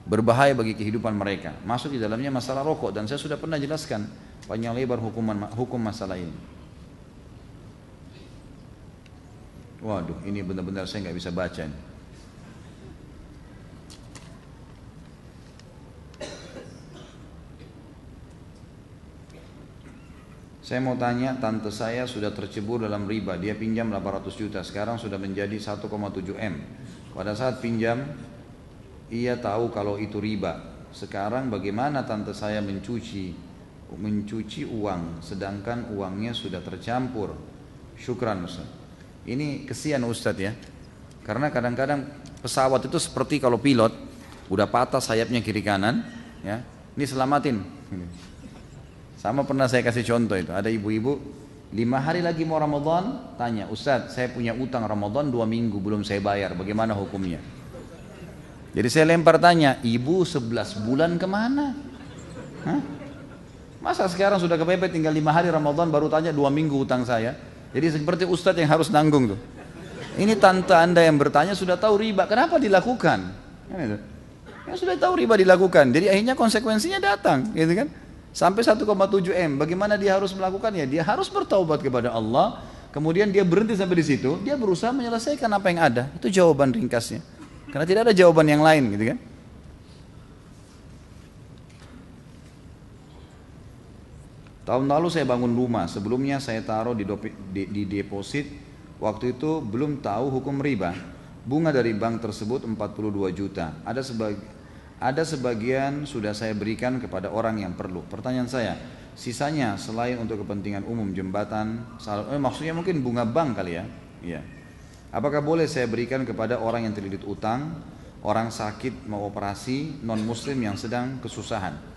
berbahaya bagi kehidupan mereka. Masuk di dalamnya masalah rokok, dan saya sudah pernah jelaskan panjang lebar hukum masalah ini. Waduh, ini benar-benar saya nggak bisa baca nih. Saya mau tanya, tante saya sudah tercebur dalam riba. Dia pinjam 800 juta, sekarang sudah menjadi 1,7 M. Pada saat pinjam ia tahu kalau itu riba. Sekarang bagaimana tante saya mencuci uang sedangkan uangnya sudah tercampur? Syukran Ustaz. Ini kesian Ustaz ya. Karena kadang-kadang pesawat itu seperti kalau pilot udah patah sayapnya kiri kanan ya, ini selamatin. Sama pernah saya kasih contoh itu, ada ibu-ibu 5 hari lagi mau Ramadan, tanya, Ustaz saya punya utang Ramadan 2 minggu belum saya bayar, bagaimana hukumnya? Jadi saya lempar tanya, ibu 11 bulan kemana? Hah? Masa sekarang sudah kepepet tinggal 5 hari Ramadan baru tanya 2 minggu utang saya? Jadi seperti ustadz yang harus nanggung tuh. Ini tante anda yang bertanya sudah tahu riba, kenapa dilakukan? Kan itu. Ya sudah tahu riba dilakukan, jadi akhirnya konsekuensinya datang, gitu kan? Sampai 1,7 M, bagaimana dia harus melakukannya? Dia harus bertaubat kepada Allah, kemudian dia berhenti sampai di situ, dia berusaha menyelesaikan apa yang ada. Itu jawaban ringkasnya. Karena tidak ada jawaban yang lain, gitu kan? Tahun lalu saya bangun rumah, sebelumnya saya taruh di deposit, waktu itu belum tahu hukum riba. Bunga dari bank tersebut 42 juta. Ada sebagian sudah saya berikan kepada orang yang perlu. Pertanyaan saya, sisanya selain untuk kepentingan umum jembatan, maksudnya mungkin bunga bank kali ya? Iya. Apakah boleh saya berikan kepada orang yang terlilit utang, orang sakit mau operasi, non muslim yang sedang kesusahan?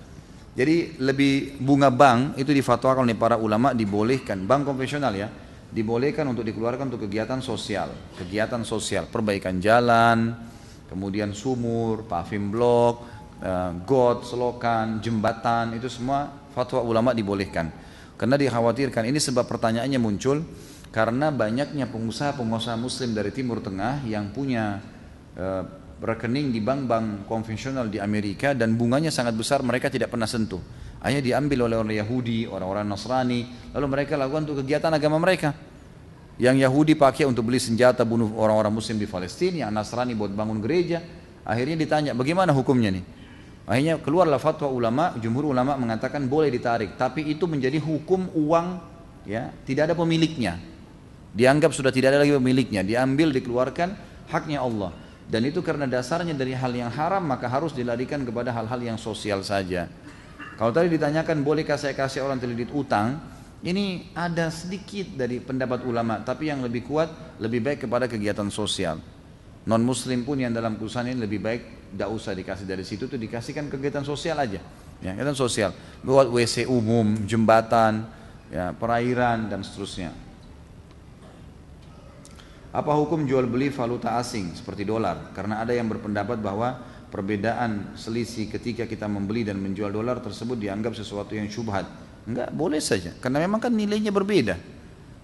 Jadi lebih bunga bank itu difatwakan oleh para ulama dibolehkan, bank konvensional ya, dibolehkan untuk dikeluarkan untuk kegiatan sosial, perbaikan jalan, kemudian sumur, paving block, got, selokan, jembatan, itu semua fatwa ulama dibolehkan. Karena dikhawatirkan, ini sebab pertanyaannya muncul, karena banyaknya pengusaha-pengusaha muslim dari Timur Tengah yang punya rekening di bank-bank konvensional di Amerika dan bunganya sangat besar, mereka tidak pernah sentuh. Hanya diambil oleh orang Yahudi, orang-orang Nasrani, lalu mereka lakukan untuk kegiatan agama mereka. Yang Yahudi pakai untuk beli senjata bunuh orang-orang muslim di Palestina, yang Nasrani buat bangun gereja. Akhirnya ditanya, bagaimana hukumnya nih? Akhirnya keluarlah fatwa ulama, jumhur ulama mengatakan boleh ditarik, tapi itu menjadi hukum uang, ya, tidak ada pemiliknya. Dianggap sudah tidak ada lagi pemiliknya, diambil, dikeluarkan, haknya Allah. Dan itu karena dasarnya dari hal yang haram, maka harus dilarikan kepada hal-hal yang sosial saja. Kalau tadi ditanyakan bolehkah saya kasih orang terlilit utang, ini ada sedikit dari pendapat ulama, tapi yang lebih kuat, lebih baik kepada kegiatan sosial. Non muslim pun yang dalam kesusahan ini lebih baik tidak usah dikasih dari situ, tuh dikasihkan kegiatan sosial aja, ya, kegiatan sosial, buat WC umum, jembatan, ya, perairan dan seterusnya. Apa hukum jual beli valuta asing seperti dolar? Karena ada yang berpendapat bahwa perbedaan selisih ketika kita membeli dan menjual dolar tersebut dianggap sesuatu yang syubhat. Enggak, boleh saja, karena memang kan nilainya berbeda.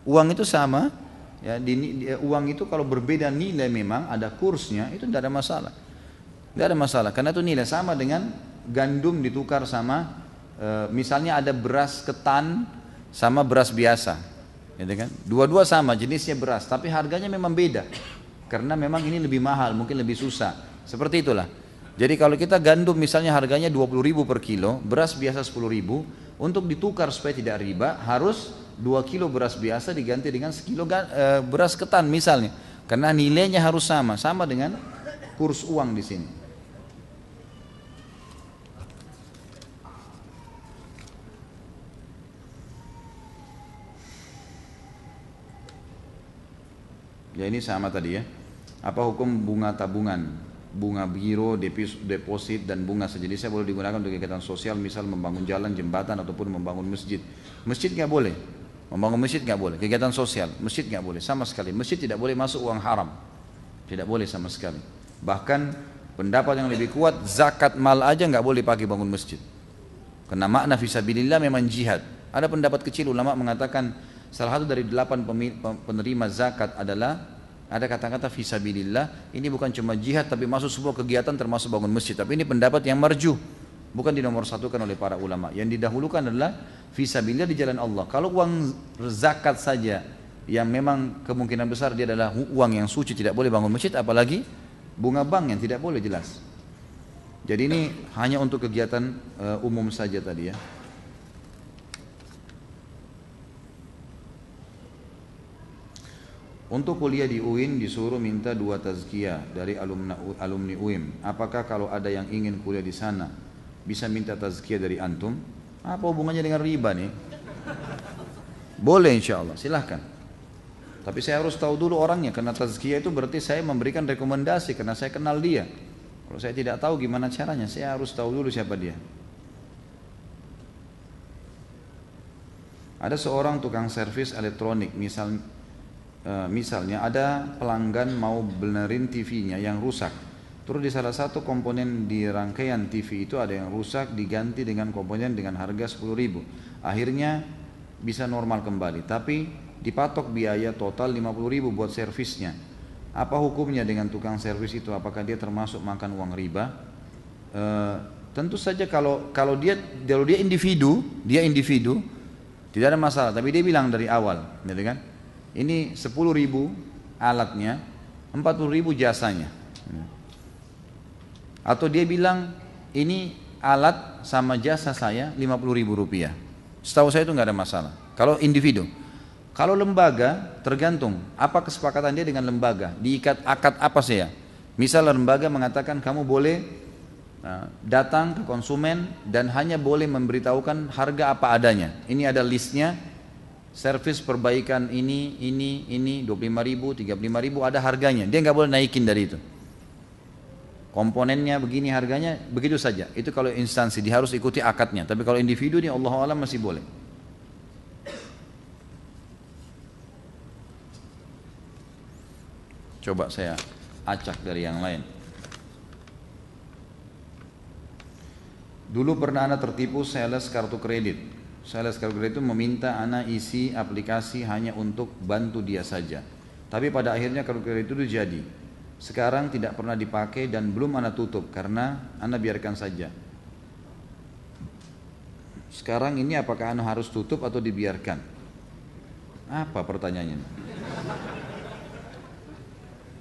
Uang itu sama, ya, uang itu kalau berbeda nilai memang ada kursnya, itu tidak ada masalah. Tidak ada masalah, karena itu nilai sama dengan gandum ditukar sama, misalnya ada beras ketan sama beras biasa, gitu kan? Dua-dua sama jenisnya beras, tapi harganya memang beda, karena memang ini lebih mahal, mungkin lebih susah. Seperti itulah. Jadi kalau kita gandum misalnya harganya 20.000 per kilo, beras biasa 10.000, untuk ditukar supaya tidak riba harus 2 kilo beras biasa diganti dengan sekilo beras ketan misalnya, karena nilainya harus sama dengan kurs uang di sini. Ya ini sama tadi ya. Apa hukum bunga tabungan? Bunga biro, deposit dan bunga sejenisnya boleh digunakan untuk kegiatan sosial, misal membangun jalan, jembatan ataupun membangun masjid. Masjid nggak boleh, membangun masjid nggak boleh. Kegiatan sosial, masjid nggak boleh sama sekali. Masjid tidak boleh masuk uang haram, tidak boleh sama sekali. Bahkan pendapat yang lebih kuat, zakat mal aja nggak boleh pakai bangun masjid. Karena makna fisabilillah memang jihad. Ada pendapat kecil ulama mengatakan salah satu dari 8 penerima zakat adalah ada kata-kata fisabilillah, ini bukan cuma jihad tapi masuk sebuah kegiatan termasuk bangun masjid. Tapi ini pendapat yang marjuh, bukan dinomorsatukan oleh para ulama. Yang didahulukan adalah fisabilillah di jalan Allah. Kalau uang zakat saja yang memang kemungkinan besar dia adalah uang yang suci, tidak boleh bangun masjid, apalagi bunga bank yang tidak boleh, jelas. Jadi ini hanya untuk kegiatan umum saja tadi ya. Untuk kuliah di UIN disuruh minta 2 tazkiyah dari alumni UIN. Apakah kalau ada yang ingin kuliah di sana bisa minta tazkiyah dari antum? Apa hubungannya dengan riba nih? Boleh insya Allah, silahkan. Tapi saya harus tahu dulu orangnya, karena tazkiyah itu berarti saya memberikan rekomendasi karena saya kenal dia. Kalau saya tidak tahu gimana caranya, saya harus tahu dulu siapa dia. Ada seorang tukang servis elektronik, misalnya ada pelanggan mau benerin TV-nya yang rusak. Terus di salah satu komponen di rangkaian TV itu ada yang rusak, diganti dengan komponen dengan harga 10.000. Akhirnya bisa normal kembali, tapi dipatok biaya total 50.000 buat servisnya. Apa hukumnya dengan tukang servis itu? Apakah dia termasuk makan uang riba? Tentu saja kalau dia individu, tidak ada masalah. Tapi dia bilang dari awal, gitu kan? Ini 10.000 alatnya, 40.000 jasanya. Atau dia bilang ini alat sama jasa saya 50.000 rupiah. Setahu saya itu nggak ada masalah. Kalau individu. Kalau lembaga tergantung apa kesepakatan dia dengan lembaga. Diikat akad apa saya? Misal lembaga mengatakan kamu boleh datang ke konsumen dan hanya boleh memberitahukan harga apa adanya. Ini ada listnya. Servis perbaikan ini 25.000, 35.000 ada harganya. Dia nggak boleh naikin dari itu. Komponennya begini harganya, begitu saja. Itu kalau instansi dia harus ikuti akadnya. Tapi kalau individu dia Allah Alam masih boleh. Coba saya acak dari yang lain. Dulu pernah anak tertipu sales kartu kredit. Sales kartu kredit itu meminta anak isi aplikasi hanya untuk bantu dia saja. Tapi pada akhirnya kartu kredit itu jadi. Sekarang tidak pernah dipakai dan belum anak tutup karena anak biarkan saja. Sekarang ini apakah anak harus tutup atau dibiarkan? Apa pertanyaannya?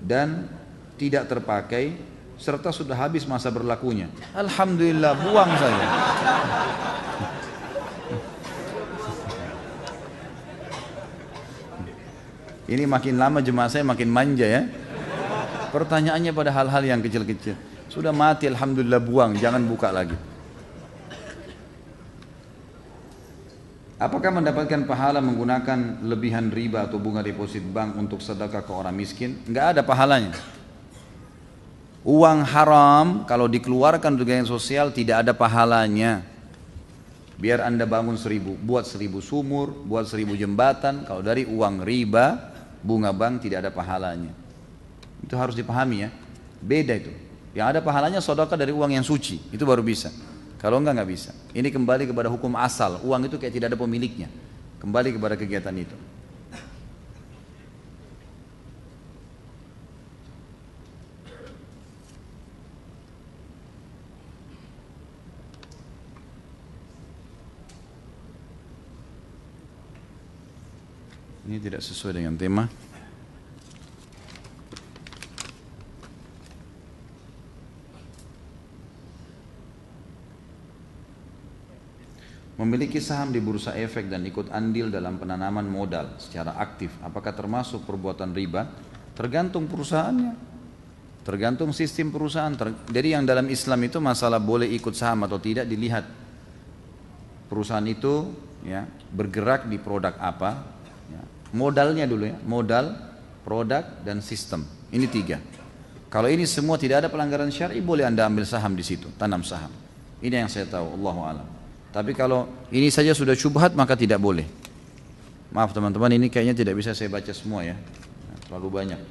Dan tidak terpakai serta sudah habis masa berlakunya. Alhamdulillah, buang saja. Ini makin lama jemaah saya makin manja ya. Pertanyaannya pada hal-hal yang kecil-kecil. Sudah mati alhamdulillah, buang, jangan buka lagi. Apakah mendapatkan pahala menggunakan lebihan riba atau bunga deposit bank untuk sedekah ke orang miskin? Enggak ada pahalanya. Uang haram kalau dikeluarkan untuk kegiatan sosial tidak ada pahalanya. Biar Anda bangun 1.000, buat 1.000 sumur, buat 1.000 jembatan. Kalau dari uang riba, bunga bank tidak ada pahalanya. Itu harus dipahami ya. Beda itu. Yang ada pahalanya sedekah dari uang yang suci, itu baru bisa. Kalau enggak bisa. Ini kembali kepada hukum asal. Uang itu kayak tidak ada pemiliknya. Kembali kepada kegiatan itu. Ini tidak sesuai dengan tema. Memiliki saham di bursa efek dan ikut andil dalam penanaman modal secara aktif, apakah termasuk perbuatan riba? Tergantung perusahaannya, tergantung sistem perusahaan. Jadi yang dalam Islam itu masalah boleh ikut saham atau tidak dilihat perusahaan itu ya, bergerak di produk apa ya. Modalnya dulu ya, modal, produk, dan sistem. Ini 3. Kalau ini semua tidak ada pelanggaran syar'i, boleh Anda ambil saham di situ, tanam saham. Ini yang saya tahu, Allahu a'lam. Tapi kalau ini saja sudah syubhat maka tidak boleh. Maaf teman-teman, ini kayaknya tidak bisa saya baca semua ya, terlalu banyak.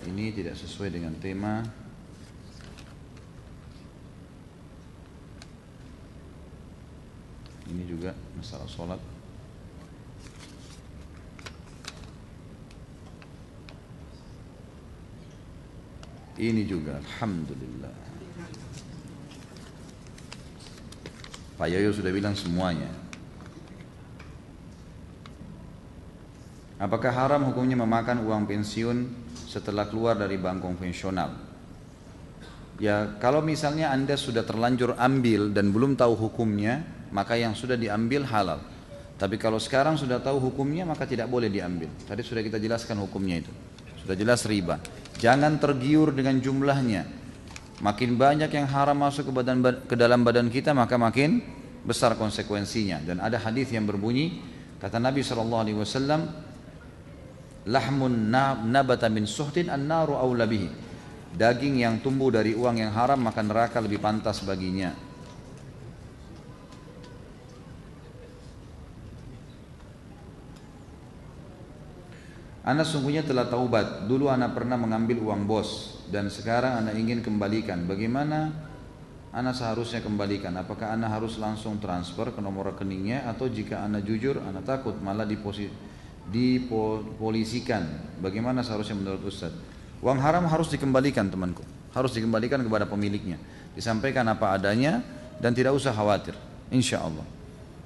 Ini tidak sesuai dengan tema. Ini juga masalah sholat. Ini juga alhamdulillah. Pak Yoyo sudah bilang semuanya. Apakah haram hukumnya memakan uang pensiun setelah keluar dari bank konvensional? Ya, kalau misalnya Anda sudah terlanjur ambil dan belum tahu hukumnya, maka yang sudah diambil halal. Tapi kalau sekarang sudah tahu hukumnya, maka tidak boleh diambil. Tadi sudah kita jelaskan hukumnya itu. Sudah jelas riba. Jangan tergiur dengan jumlahnya. Makin banyak yang haram masuk ke dalam badan kita, maka makin besar konsekuensinya. Dan ada hadis yang berbunyi, kata Nabi SAW, lahmun nabata min suhtin an-naru awla bihi. Daging yang tumbuh dari uang yang haram, maka neraka lebih pantas baginya. Ana sungguhnya telah taubat. Dulu ana pernah mengambil uang bos dan sekarang ana ingin kembalikan. Bagaimana ana seharusnya kembalikan? Apakah ana harus langsung transfer ke nomor rekeningnya atau jika ana jujur ana takut malah dipolisikan? Bagaimana seharusnya menurut Ustaz? Uang haram harus dikembalikan temanku. Harus dikembalikan kepada pemiliknya. Disampaikan apa adanya dan tidak usah khawatir. Insya Allah.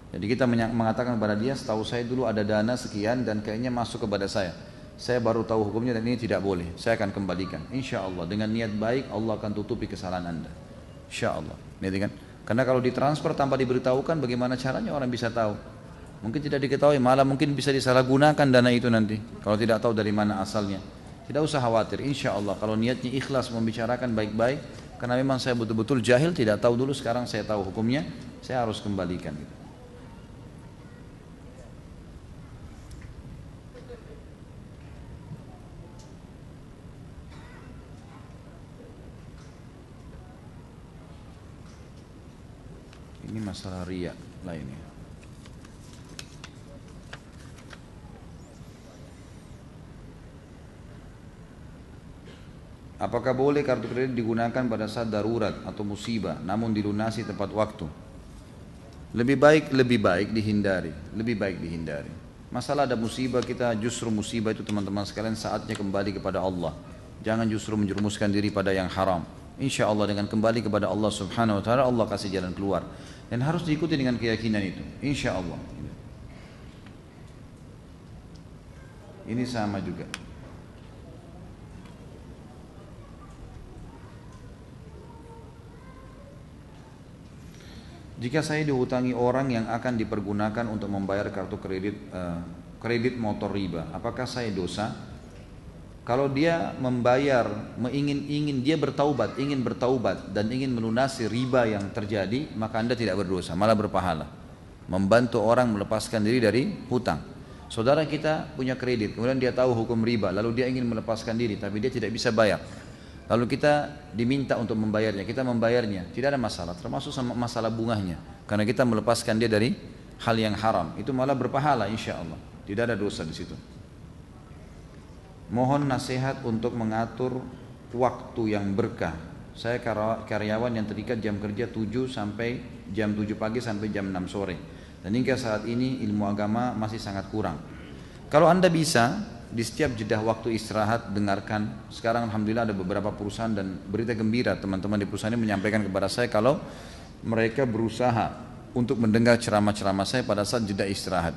Jadi kita mengatakan kepada dia, setahu saya dulu ada dana sekian dan kayaknya masuk kepada saya. Saya baru tahu hukumnya dan ini tidak boleh. Saya akan kembalikan. Insya Allah dengan niat baik Allah akan tutupi kesalahan anda. Insya Allah. Kan? Karena kalau ditransfer tanpa diberitahukan, bagaimana caranya orang bisa tahu? Mungkin tidak diketahui, malah mungkin bisa disalahgunakan dana itu nanti. Kalau tidak tahu dari mana asalnya. Tidak usah khawatir. Insya Allah kalau niatnya ikhlas membicarakan baik-baik, karena memang saya betul-betul jahil, tidak tahu dulu, sekarang saya tahu hukumnya, saya harus kembalikan. Ini masalah riya lainnya. Apakah boleh kartu kredit digunakan pada saat darurat atau musibah namun dilunasi tepat waktu? Lebih baik dihindari, lebih baik dihindari. Masalah ada musibah, kita justru musibah itu teman-teman sekalian saatnya kembali kepada Allah. Jangan justru menjerumuskan diri pada yang haram. Insya Allah dengan kembali kepada Allah Subhanahu Wa Taala Allah kasih jalan keluar. Dan harus diikuti dengan keyakinan itu. Insya Allah. Ini sama juga. Jika saya dihutangi orang yang akan dipergunakan untuk membayar kartu kredit motor riba, apakah saya dosa? Kalau dia membayar, dia ingin bertaubat dan ingin melunasi riba yang terjadi, maka anda tidak berdosa, malah berpahala. Membantu orang melepaskan diri dari hutang. Saudara kita punya kredit, kemudian dia tahu hukum riba, lalu dia ingin melepaskan diri, tapi dia tidak bisa bayar. Lalu kita diminta untuk membayarnya, kita membayarnya, tidak ada masalah, termasuk sama masalah bunganya. Karena kita melepaskan dia dari hal yang haram, itu malah berpahala insya Allah, tidak ada dosa di situ. Mohon nasihat untuk mengatur waktu yang berkah. Saya karyawan yang terikat jam kerja 7 sampai jam 7 pagi sampai jam 6 sore. Dan hingga saat ini ilmu agama masih sangat kurang. Kalau anda bisa, di setiap jeda waktu istirahat dengarkan. Sekarang alhamdulillah ada beberapa perusahaan dan berita gembira teman-teman di perusahaan ini menyampaikan kepada saya kalau mereka berusaha untuk mendengar ceramah-ceramah saya pada saat jeda istirahat.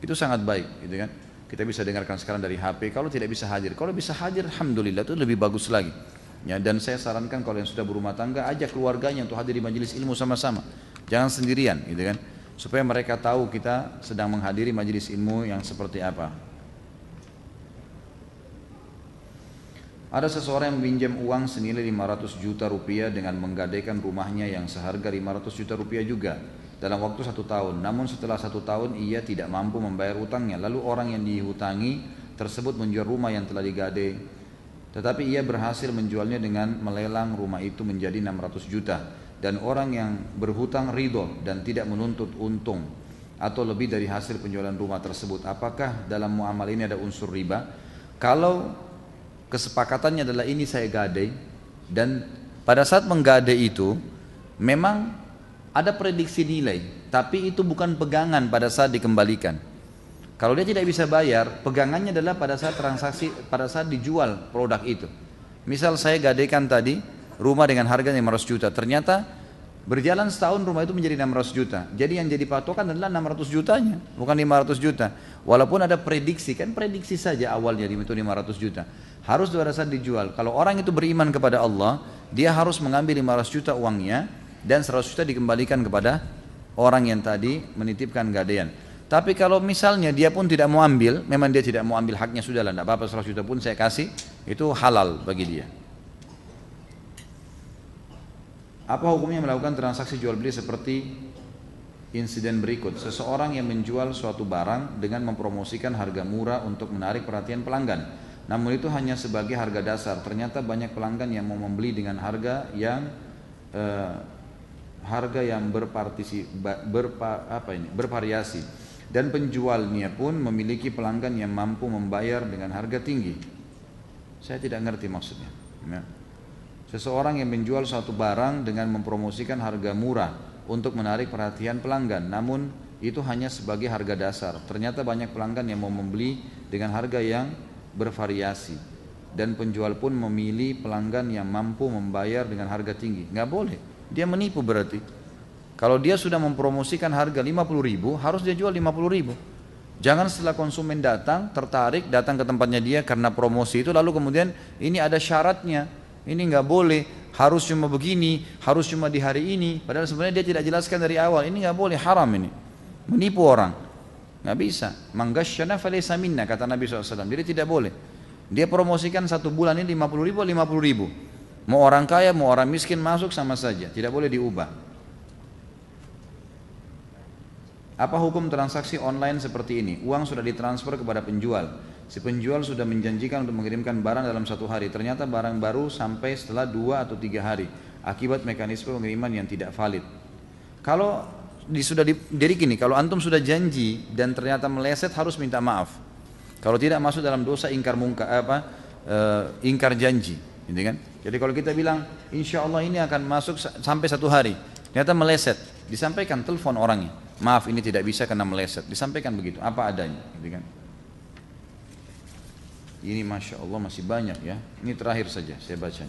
Itu sangat baik, gitu kan? Kita bisa dengarkan sekarang dari HP. Kalau tidak bisa hadir, kalau bisa hadir alhamdulillah itu lebih bagus lagi. Ya, dan saya sarankan kalau yang sudah berumah tangga ajak keluarganya untuk hadir di majelis ilmu sama-sama. Jangan sendirian, gitu kan? Supaya mereka tahu kita sedang menghadiri majelis ilmu yang seperti apa. Ada seseorang yang meminjam uang senilai 500 juta rupiah dengan menggadaikan rumahnya yang seharga 500 juta rupiah juga dalam waktu 1 tahun. Namun setelah 1 tahun ia tidak mampu membayar utangnya. Lalu orang yang dihutangi tersebut menjual rumah yang telah digadai. Tetapi ia berhasil menjualnya dengan melelang rumah itu menjadi 600 juta. Dan orang yang berhutang ridho dan tidak menuntut untung atau lebih dari hasil penjualan rumah tersebut. Apakah dalam muamalah ini ada unsur riba? Kalau kesepakatannya adalah ini saya gadai dan pada saat menggadai itu memang ada prediksi nilai, tapi itu bukan pegangan pada saat dikembalikan. Kalau dia tidak bisa bayar, pegangannya adalah pada saat transaksi, pada saat dijual produk itu. Misal saya gadaikan tadi rumah dengan harga 500 juta, ternyata berjalan setahun rumah itu menjadi 600 juta. Jadi yang jadi patokan adalah 600 jutanya, bukan 500 juta. Walaupun ada prediksi, kan prediksi saja awalnya itu 500 juta. Harus pada saat dijual. Kalau orang itu beriman kepada Allah, dia harus mengambil 500 juta uangnya dan 100 juta dikembalikan kepada orang yang tadi menitipkan gadaian. Tapi kalau misalnya dia pun tidak mau ambil, memang dia tidak mau ambil haknya, sudahlah, tidak apa-apa, 100 juta pun saya kasih, itu halal bagi dia. Apa hukumnya melakukan transaksi jual beli seperti insiden berikut? Seseorang yang menjual suatu barang dengan mempromosikan harga murah untuk menarik perhatian pelanggan. Namun itu hanya sebagai harga dasar. Ternyata banyak pelanggan yang mau membeli dengan harga yang bervariasi. Dan penjualnya pun memiliki pelanggan yang mampu membayar dengan harga tinggi. Saya tidak ngerti maksudnya. Ya. Seseorang yang menjual suatu barang dengan mempromosikan harga murah untuk menarik perhatian pelanggan, namun itu hanya sebagai harga dasar. Ternyata banyak pelanggan yang mau membeli dengan harga yang bervariasi, dan penjual pun memilih pelanggan yang mampu membayar dengan harga tinggi. Nggak boleh, dia menipu berarti. Kalau dia sudah mempromosikan harga 50.000, harus dia jual 50.000. Jangan setelah konsumen datang, tertarik, datang ke tempatnya dia karena promosi itu, lalu kemudian ini ada syaratnya, ini nggak boleh, harus cuma begini, harus cuma di hari ini. Padahal sebenarnya dia tidak jelaskan dari awal, ini nggak boleh, haram ini, menipu orang, nggak bisa. Manggasyana falaysa minna, kata Nabi SAW. Jadi tidak boleh. Dia promosikan satu bulan ini 50.000, 50.000. Mau orang kaya, mau orang miskin masuk sama saja, tidak boleh diubah. Apa hukum transaksi online seperti ini? Uang sudah ditransfer kepada penjual. Si penjual sudah menjanjikan untuk mengirimkan barang dalam 1 hari. Ternyata barang baru sampai setelah 2 atau 3 hari. Akibat mekanisme pengiriman yang tidak valid. Kalau jadi gini, kalau antum sudah janji dan ternyata meleset, harus minta maaf. Kalau tidak masuk dalam dosa ingkar janji, gitu kan? Jadi kalau kita bilang insya Allah ini akan masuk sampai 1 hari, ternyata meleset, disampaikan, telepon orangnya. Maaf, ini tidak bisa karena meleset. Disampaikan begitu, apa adanya, gitu kan? Ini masya Allah masih banyak ya. Ini terakhir saja saya baca.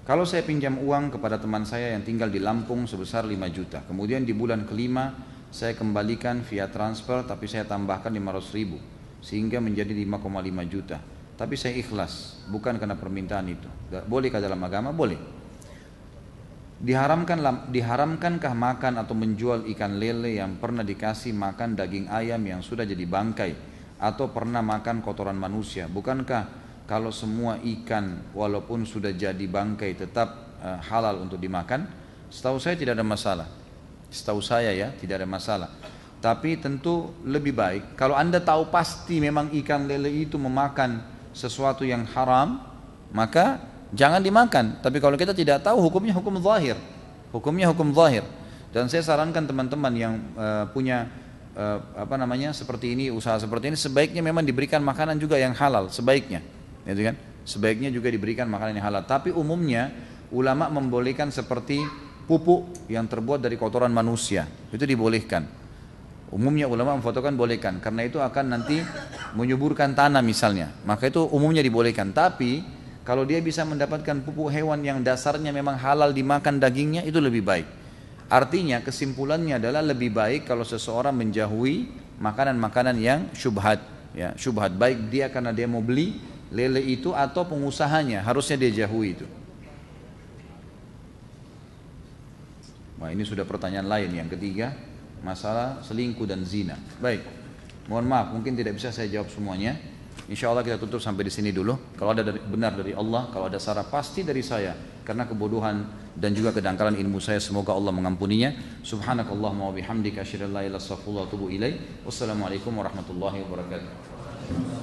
Kalau saya pinjam uang kepada teman saya yang tinggal di Lampung sebesar 5 juta, kemudian di bulan kelima saya kembalikan via transfer, tapi saya tambahkan 500.000 sehingga menjadi 5,5 juta. Tapi saya ikhlas, bukan karena permintaan itu. Bolehkah dalam agama? Boleh. Diharamkankah makan atau menjual ikan lele yang pernah dikasih makan daging ayam yang sudah jadi bangkai, atau pernah makan kotoran manusia? Bukankah kalau semua ikan walaupun sudah jadi bangkai tetap halal untuk dimakan? Setahu saya tidak ada masalah. Setahu saya ya, tidak ada masalah. Tapi tentu lebih baik kalau Anda tahu pasti memang ikan lele itu memakan sesuatu yang haram, maka jangan dimakan. Tapi kalau kita tidak tahu, hukumnya hukum zahir. Hukumnya hukum zahir. Dan saya sarankan teman-teman yang punya seperti ini, usaha seperti ini, sebaiknya memang diberikan makanan juga yang halal, sebaiknya. Gitu kan? Sebaiknya juga diberikan makanan yang halal. Tapi umumnya ulama membolehkan seperti pupuk yang terbuat dari kotoran manusia. Itu dibolehkan. Umumnya ulama memfotokan bolehkan, karena itu akan nanti menyuburkan tanah misalnya. Maka itu umumnya dibolehkan. Tapi kalau dia bisa mendapatkan pupuk hewan yang dasarnya memang halal dimakan dagingnya, itu lebih baik. Artinya kesimpulannya adalah lebih baik kalau seseorang menjauhi makanan-makanan yang syubhat, ya, syubhat, baik dia karena dia mau beli lele itu atau pengusahanya, harusnya dia jauhi itu. Nah, ini sudah pertanyaan lain yang ketiga, masalah selingkuh dan zina. Baik, mohon maaf mungkin tidak bisa saya jawab semuanya. Insya Allah kita tutup sampai di sini dulu. Kalau ada benar dari Allah, kalau ada salah pasti dari saya, karena kebodohan dan juga kedangkalan ilmu saya. Semoga Allah mengampuninya. Subhanakallahumma wa bihamdika asyhadu an la ilaha illa anta astaghfiruka wa atubu ilaik. Wassalamualaikum warahmatullahi wabarakatuh.